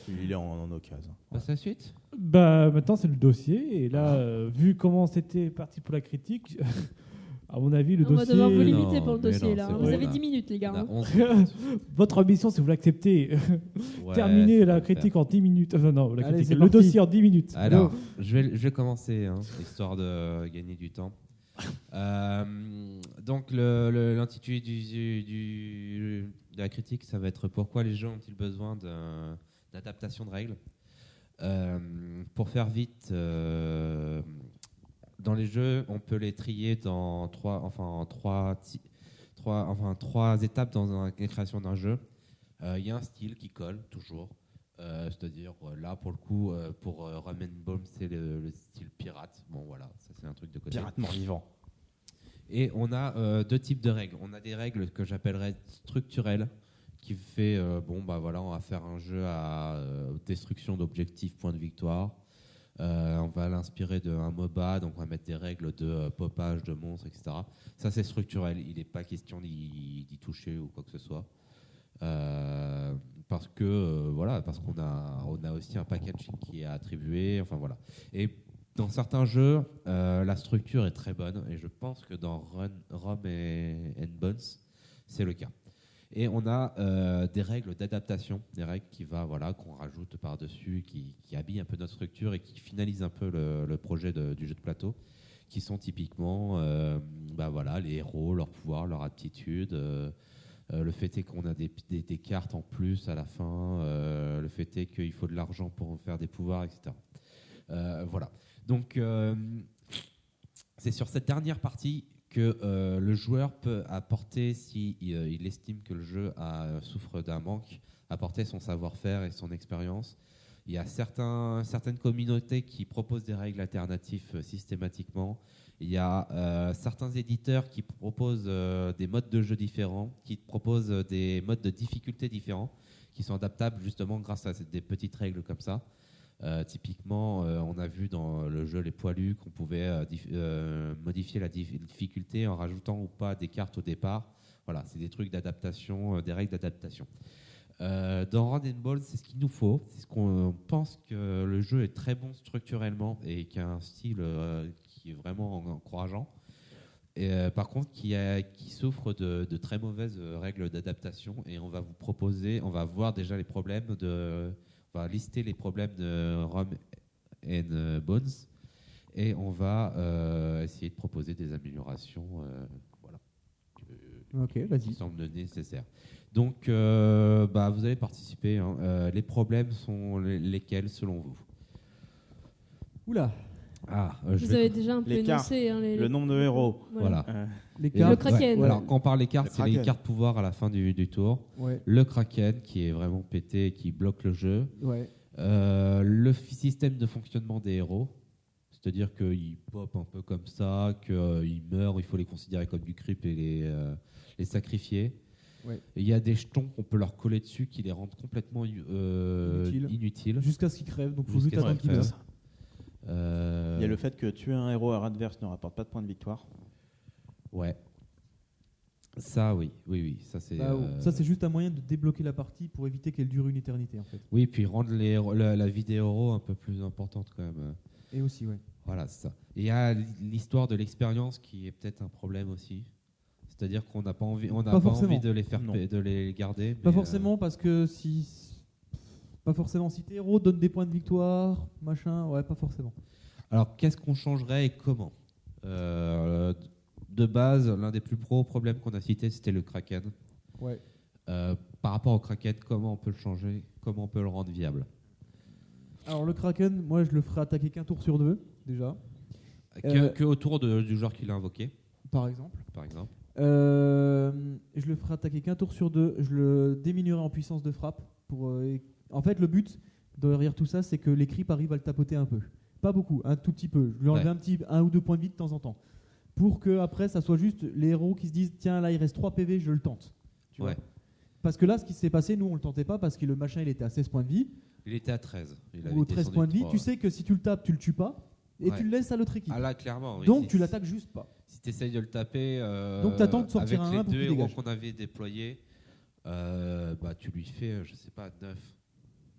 Il est en occasion. On passe à la suite. Bah maintenant c'est le dossier et là, vu comment c'était parti pour la critique, à mon avis le On va dossier. devoir vous Mais limiter non, pour le mais dossier non, là. c'est hein. bon, Vous avez on a- 10 minutes les gars. On a hein. 11 minutes. Votre mission, si vous l'acceptez, Ouais, terminer ça la va critique faire. en 10 minutes. Non, la Allez, critique, c'est le parti. dossier en 10 minutes. Alors, je vais commencer, hein, histoire de gagner du temps. Donc, l'intitulé de la critique, ça va être pourquoi les jeux ont-ils besoin d'adaptation de règles. Pour faire vite, dans les jeux, on peut les trier dans trois étapes dans la création d'un jeu. Il y a un style qui colle toujours. C'est-à-dire, là, pour le coup, pour Rum and Bomb, c'est le style pirate. Bon, voilà, ça c'est un truc de côté. Pirate mort-vivant. Et on a deux types de règles. On a des règles que j'appellerais structurelles, qui fait, on va faire un jeu à destruction d'objectifs, points de victoire. On va l'inspirer d'un MOBA, donc on va mettre des règles de popage, de monstres, etc. Ça, c'est structurel. Il n'est pas question d'y toucher ou quoi que ce soit. Parce qu'on a aussi un packaging qui est attribué. Enfin voilà. Et dans certains jeux, la structure est très bonne, et je pense que dans Rum and Bones, c'est le cas. Et on a des règles d'adaptation, des règles qu'on rajoute par-dessus, qui habillent un peu notre structure et qui finalisent un peu le projet du jeu de plateau, qui sont typiquement les héros, leurs pouvoirs, leurs aptitudes. Le fait est qu'on a des cartes en plus à la fin. Le fait est qu'il faut de l'argent pour faire des pouvoirs, etc. Voilà. Donc, c'est sur cette dernière partie que le joueur peut apporter, si il estime que le jeu souffre d'un manque, apporter son savoir-faire et son expérience. Il y a certaines communautés qui proposent des règles alternatives systématiquement. Il y a certains éditeurs qui proposent des modes de jeu différents, qui proposent des modes de difficulté différents, qui sont adaptables justement grâce à des petites règles comme ça. Typiquement, on a vu dans le jeu Les Poilus qu'on pouvait modifier la difficulté en rajoutant ou pas des cartes au départ. Voilà, c'est des trucs d'adaptation, des règles d'adaptation. Dans Run and Ball, c'est ce qu'il nous faut. C'est ce qu'on pense que le jeu est très bon structurellement et qu'il a un style qui est vraiment encourageant. Et, par contre, qui souffre de très mauvaises règles d'adaptation. Et on va vous proposer, on va voir déjà les problèmes on va lister les problèmes de Rum and Bones. Et on va essayer de proposer des améliorations Ok, vas-y. qui semblent nécessaires. Donc, vous allez participer. Hein. Les problèmes sont lesquels selon vous? Oula, Je Vous vais- avez déjà un peu Les cartes, énoncé. Hein, le nombre de héros. Voilà. les Le cartes. Kraken. Alors, quand on parle des cartes, Le c'est les Kraken. cartes pouvoir à la fin du tour. Ouais, Le Kraken, qui est vraiment pété et qui bloque le jeu. ouais. Le système de fonctionnement des héros. C'est-à-dire qu'ils pop un peu comme ça, qu'ils meurent, il faut les considérer comme du creep et les sacrifier. Ouais. Et il y a des jetons qu'on peut leur coller dessus qui les rendent complètement inutiles. Jusqu'à ce qu'ils crèvent, donc faut juste Jusqu'à ce attendre qu'ils qu'ils meurent. Il y a le fait que tuer un héros adverse ne rapporte pas de points de victoire. Ouais. Ça, oui. Ça, c'est. Ça, c'est juste un moyen de débloquer la partie pour éviter qu'elle dure une éternité, en fait. Oui, puis rendre la vie des héros un peu plus importante quand même. Et aussi, ouais. Voilà, c'est ça. Et il y a l'histoire de l'expérience qui est peut-être un problème aussi. C'est-à-dire qu'on n'a pas envie, Pas forcément. envie de les faire, Non. de les garder. Pas mais, forcément, parce que pas forcément. Si tes héros donnent des points de victoire, machin, ouais, pas forcément. Alors, qu'est-ce qu'on changerait et comment De base, l'un des plus gros problèmes qu'on a cité, c'était le Kraken. Ouais. Par rapport au Kraken, comment on peut le changer? Comment on peut le rendre viable? Alors, le Kraken, moi, je le ferai attaquer qu'un tour sur 2, déjà, Que autour du joueur qui l'a invoqué, par exemple. par exemple. Je le ferai attaquer qu'un tour sur 2. Je le diminuerai en puissance de frappe. En fait, le but derrière tout ça, c'est que les creeps arrivent à le tapoter un peu. Pas beaucoup, un tout petit peu. Je lui enlève un ou deux points de vie de temps en temps. Pour que après, ça soit juste les héros qui se disent tiens, là, il reste 3 PV, je le tente. Tu vois. Parce que là, ce qui s'est passé, nous, on le tentait pas parce que le machin, il était à 16 points de vie. Il était à 13. Il avait Ou 13 descendu points de vie. 3, Tu sais que si tu le tapes, tu le tues pas. Et Ouais. tu le laisses à l'autre équipe. Ah là, clairement. Oui. Donc, Si- tu l'attaques juste pas. Si tu essayes de le taper, Donc, t'attends de sortir avec un les pour deux qu'il héros dégage. qu'on avait déployés, tu lui fais, je sais pas, 9.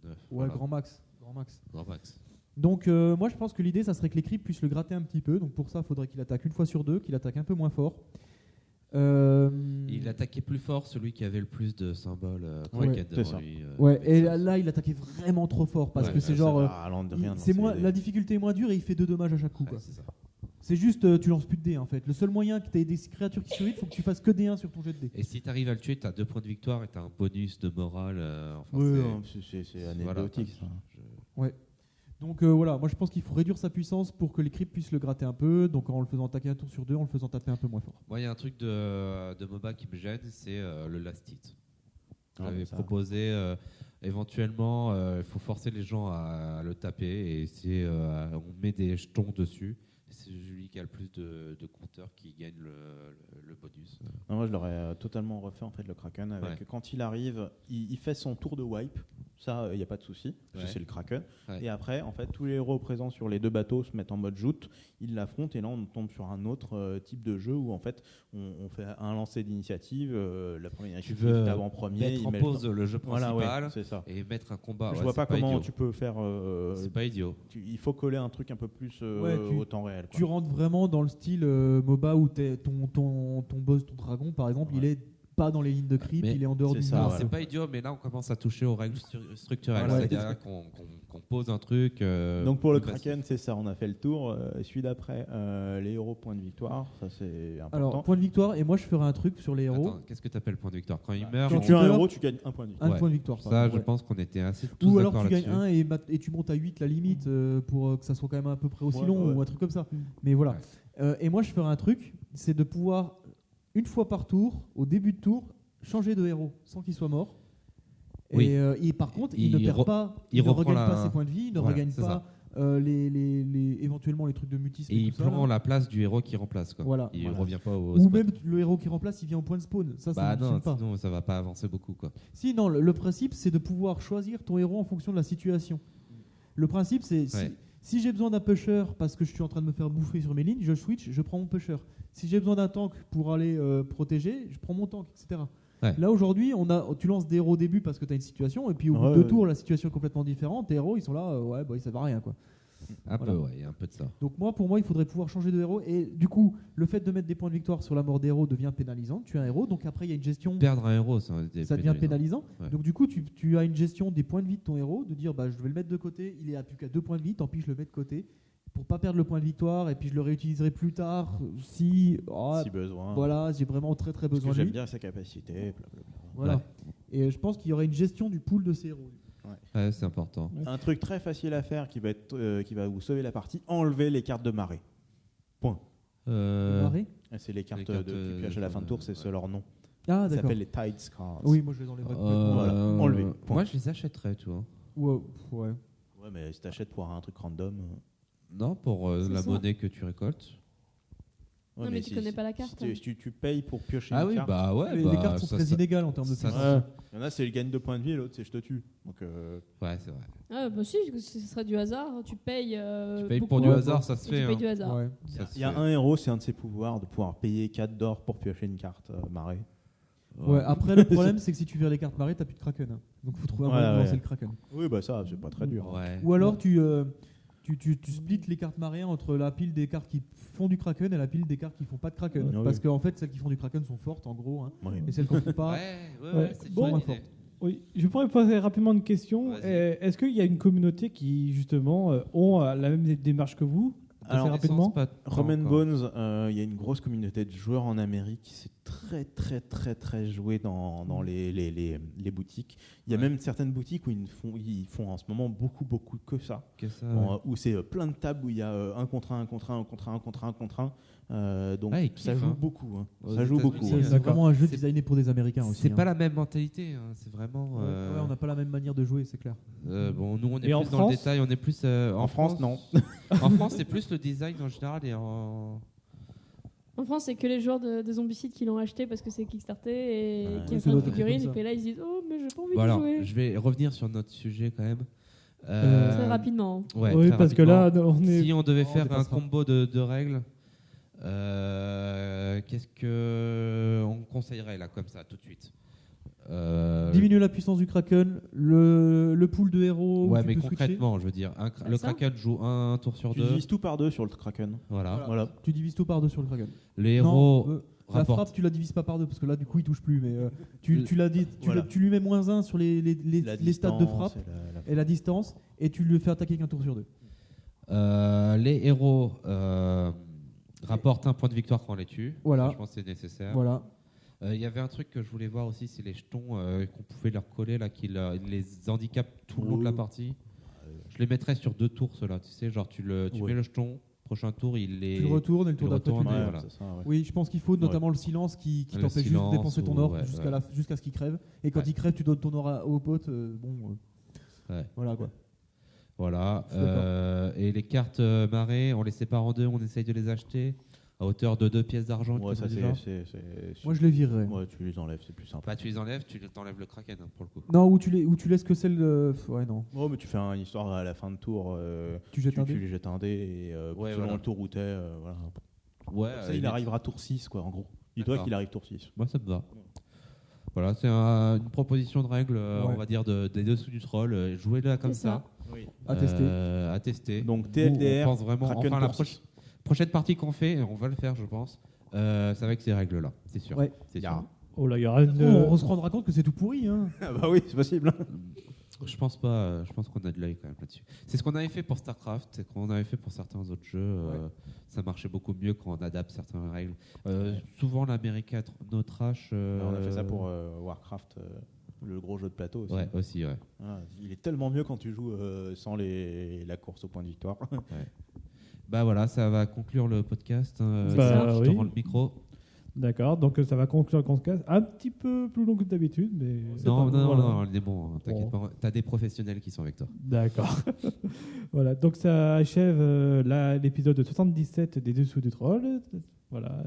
Ouais, voilà. grand max. Grand max. Grand max. Donc moi je pense que l'idée ça serait que les creeps puissent le gratter un petit peu. Donc pour ça il faudrait qu'il attaque une fois sur 2, qu'il attaque un peu moins fort. Il attaquait plus fort celui qui avait le plus de symboles Ouais, Kraken c'est devant ça. lui. Ouais, avec et ça. là il attaquait vraiment trop fort parce Ouais, que c'est ouais, genre c'est moins la difficulté est moins dure et il fait 2 dommages à chaque coup. Ouais, Quoi. c'est ça. C'est juste tu lances plus de dés en fait. Le seul moyen que tu aies des créatures qui survivent, faut que tu fasses que des 1 sur ton jet de dés. Et si tu arrives à le tuer, tu as 2 points de victoire et tu as un bonus de morale. C'est anecdotique. ça. Donc voilà, moi je pense qu'il faut réduire sa puissance pour que les creeps puissent le gratter un peu. Donc en le faisant attaquer un tour sur 2, en le faisant taper un peu moins fort. Moi, il y a un truc de MOBA qui me gêne, c'est le last hit. J'avais ça. proposé éventuellement, il faut forcer les gens à le taper et on met des jetons dessus. C'est celui qui a le plus de compteurs qui gagne le bonus. Non, moi, je l'aurais totalement refait en fait le Kraken. Avec, Ouais. Quand il arrive, il fait son tour de wipe. Ça, il n'y a pas de souci. parce que Ouais. C'est le Kraken. Ouais. Et après, en fait, tous les héros présents sur les 2 bateaux se mettent en mode joute. Ils l'affrontent et là, on tombe sur un autre type de jeu où en fait, on fait un lancer d'initiative. La première Tu équipe veux qui est avant-premier. Mettre il en met pause le jeu Voilà, principal ouais, c'est ça. et mettre un combat. Je Ouais, vois c'est pas comment idiot. tu peux faire. C'est pas idiot. Il faut coller un truc un peu plus au temps réel. quoi. Tu rentres vraiment dans le style MOBA où ton boss, ton dragon par exemple, Ouais. il est pas dans les lignes de creep, Mais il est en dehors c'est du ça, mur. Alors, ouais. c'est pas idiot, mais là on commence à toucher aux règles structurelles. Voilà. C'est-à-dire qu'on pose un truc. Donc pour le plus passif. Kraken, c'est ça, on a fait le tour. Celui d'après, les héros points de victoire, ça c'est important. Alors, point de victoire, et moi je ferai un truc sur les héros. Attends, qu'est-ce que tu appelles point de victoire? Quand il meurt, quand Quand on- tu as un meurs, héros, tu gagnes un point de victoire. Un Ouais. point de victoire. par ça, exemple, je ouais. pense qu'on était assez tous Ou alors d'accord tu gagnes là-dessus. 1 et tu montes à 8 la limite pour que ça soit quand même à peu près aussi Ouais, long ouais. ou un truc comme ça. Mais voilà. Et moi je ferai un truc, c'est de pouvoir, une fois par tour, au début de tour, changer de héros sans qu'il soit mort. Oui. Et par contre, il ne Il perd re- pas, il il ne reprend regagne pas la- ses points de vie, il ne Voilà, regagne c'est pas éventuellement les trucs de mutisme Et et il tout ça, prend là. la place du héros qui remplace. Quoi. Voilà. Il Voilà. revient pas au Ou spot. même le héros qui remplace, il vient au point de spawn. Ça Bah ne non, fonctionne pas. sinon ça va pas avancer beaucoup. Quoi. Si, non, le principe, c'est de pouvoir choisir ton héros en fonction de la situation. Le principe, c'est Ouais. si j'ai besoin d'un pusher parce que je suis en train de me faire bouffer sur mes lignes, je switch, je prends mon pusher. Si j'ai besoin d'un tank pour aller protéger, je prends mon tank, etc. Ouais. Là, aujourd'hui, tu lances des héros au début parce que tu as une situation, et puis au bout Ouais, de 2 ouais. tours, la situation est complètement différente. Tes héros, ils sont là, ouais, bah, ça va rien, quoi. Un Voilà. peu, ouais, il y a un peu de ça. Donc pour moi, il faudrait pouvoir changer de héros. Et du coup, le fait de mettre des points de victoire sur la mort des héros devient pénalisant. Tu es un héros, donc après, il y a une gestion. Perdre un héros, ça Ça devient pénalisant. Ouais. Donc du coup, tu as une gestion des points de vie de ton héros, de dire bah, je vais le mettre de côté, il est à plus qu'à 2 points de vie, tant pis, je le mets de côté. Pour pas perdre le point de victoire, et puis je le réutiliserai plus tard si, Si besoin. voilà, j'ai vraiment très Parce besoin que de j'aime lui. bien sa capacité. Blablabla. Voilà. Ouais. Et je pense qu'il y aurait une gestion du pool de ces héros. Ouais, c'est important. Un truc très facile à faire qui va vous sauver la partie, enlever les cartes de marée. Point. Marée C'est les cartes, cartes, que tu pioches à la fin de tour, c'est ouais. leur nom. Ah Ça d'accord. s'appelle les Tides Cards. Oui, moi je les enlèverais. Voilà, enlever, point. Moi, je les achèterais, tu vois. Ouais, ouais. Ouais, mais si t'achètes pour un truc random. Non, pour C'est la ça. monnaie que tu récoltes. Ouais, Non, mais tu connais pas la carte, Si tu payes pour piocher Ah une oui, carte. bah ouais. les bah, cartes sont ça- très ça- inégales en termes de ça- puissance. Il y en a, c'est le gagne de points de vie, et l'autre, c'est je te tue. Donc, Ouais, c'est vrai. Ah, bah si, ce serait du hasard. Tu payes. Tu payes beaucoup, pour du ouais, hasard, ouais. ça se et tu fait. payes hein. du hasard. Ouais. Ça se il y a fait. un héros, c'est un de ses pouvoirs de pouvoir payer 4 d'or pour piocher une carte marée. Ouais, après le problème c'est que si tu vires les cartes marées, t'as plus de Kraken. Hein. Donc il faut trouver un moyen de Ouais, lancer ouais. le Kraken. Oui, bah ça, c'est pas très dur. Ouais. Ou alors tu splits les cartes marées entre la pile des cartes qui font du Kraken et la pile des cartes qui font pas de Kraken. Ouais, Parce oui. qu'en fait, celles qui font du Kraken sont fortes en gros. Hein. Ouais. Et celles qui en font pas. Ouais, c'est Bon, une bonne moins idée. Oui, je pourrais poser rapidement une question. Vas-y. Est-ce qu'il y a une communauté qui, justement, ont la même démarche que vous Alors, assez rapidement Pas Roman encore. Bones, il y a une grosse communauté de joueurs en Amérique. C'est très joué dans les boutiques. Il y a Ouais. même certaines boutiques où ils font en ce moment beaucoup que ça. Que ça, Bon, ouais. où c'est plein de tables où il y a un contre un. Donc Ah, ils ça kiffent, joue hein. beaucoup. Hein. Aux Ça joue États-Unis, beaucoup. C'est hein. c'est D'accord. vraiment un jeu C'est- designé pour des Américains aussi. C'est hein. pas la même mentalité, hein, c'est vraiment. Ouais, on n'a pas la même manière de jouer, c'est clair. Bon, nous on est Et en plus dans le France détail, on est plus. En France, non. En France, c'est plus le design en général et en. En France, c'est que les joueurs de Zombicide qui l'ont acheté parce que c'est Kickstarter et Ouais. qui a Ça plein doit de être figurines. comme Et ça. puis là, ils se disent oh, mais j'ai pas envie Bon, de alors, jouer. je vais revenir sur notre sujet quand même. Très rapidement. Ouais, Oui, très parce que rapidement. là, on est. Si on devait Oh, on faire un dépassera. combo de règles, qu'est-ce que on conseillerait là comme ça tout de suite Diminuer la puissance du Kraken, le pool de héros. où Ouais, tu mais peux switcher. concrètement, je veux dire, le Ça Kraken joue un tour sur Tu deux. divises tout par deux sur le Kraken. Voilà. Voilà. Tu divises tout par deux sur le Kraken. Les héros Non, la rapportent. frappe, tu la divises pas par deux parce que là, du coup, il touche plus. Mais tu Voilà. lui mets -1 sur les La stats de distance frappe et la- et la distance, et tu le fais attaquer qu'un tour sur deux. Les héros rapportent un point de victoire quand on les tue. Voilà. Ça, je pense que c'est nécessaire. Voilà. Il y avait un truc que je voulais voir aussi, c'est les jetons qu'on pouvait leur coller, là, qui les handicapent tout le long de la partie. Je les mettrais sur 2 tours, ceux-là. Tu sais, genre tu Ouais. mets le jeton, prochain tour, il les. Tu le retournes et le tour tu le d'après, tu retournes, le Ouais, mets. voilà. c'est ça, ouais. Oui, je pense qu'il faut notamment le silence qui Le t'empêche juste de silence dépenser ton ou- or ouais, jusqu'à ce qu'il crève. Et quand Ouais. il crève, tu donnes ton or au pote. Ouais. Voilà quoi. Voilà. Je suis d'accord. Et les cartes marées, on les sépare en deux, on essaye de les acheter à hauteur de 2 pièces d'argent. Ouais, qu'ils ça ont déjà. Moi, je les virerais. Ouais, tu les enlèves, c'est plus simple. Bah, tu les enlèves, tu t'enlèves le kraken hein, pour le coup. Non, ou tu laisses que celle. Ouais, non. Oh, mais tu fais une histoire à la fin de tour. Tu jettes un tu dé. les jettes un dé et Ouais, selon voilà. le tour où t'es, voilà. Ouais. Ça, il arrivera tour 6, quoi, en gros. Dis-toi D'accord. qu'il arrive tour 6. Moi, ça me va. Voilà, c'est une proposition de règle, Ouais. on va dire, des dessous du troll. Jouez-la comme C'est ça. Oui. À tester. À tester. Donc, Nous, TLDR, on pense vraiment. Kraken Enfin, la tour 6. prochaine partie qu'on fait, et on va le faire, je pense, c'est avec ces règles-là, c'est sûr. Ouais. C'est sûr. Ya. Oh là, il y aura une. On se rendra compte que c'est tout pourri. Hein. Ah bah oui, c'est possible. Je pense pas. Je pense qu'on a de l'œil quand même là-dessus. C'est ce qu'on avait fait pour Starcraft, c'est qu'on avait fait pour certains autres jeux. Ça marchait beaucoup mieux quand on adapte certaines règles. Souvent, l'Américain No Trash. On a fait ça pour Warcraft, le gros jeu de plateau aussi. Ouais, aussi, ouais. Ah, il est tellement mieux quand tu joues sans la course au point de victoire. Bah voilà, ça va conclure le podcast. Bah, je te oui. rends le micro. D'accord, donc ça va conclure le podcast. Un petit peu plus long que d'habitude, mais. c'est Non, pas- non, voilà. non, il est bon, hein, t'inquiète Bon. pas. T'as des professionnels qui sont avec toi. D'accord. Voilà, donc ça achève l'épisode 77 des Dessous du Troll. Voilà.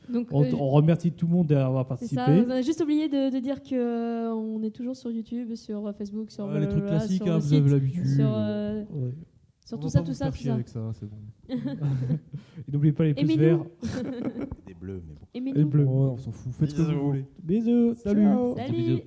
Et Donc, on remercie tout le monde d'avoir c'est ça. participé. On a juste oublié de dire que on est toujours sur YouTube, sur Facebook, sur Ouais, les trucs blablabla, classiques, sur hein, le vous avez site, l'habitude. sur, Ouais. sur On tout va ça, pas tout vous ça, faire tout chier ça. avec ça, c'est bon. Et n'oubliez pas les pouces Aimez-nous. verts Des bleus, mais bon. et Aimez-nous. bleus. Ouais, on s'en fout. Faites ce que vous Bisous. voulez. Bisous. Salut. Ciao. Salut. Bisous.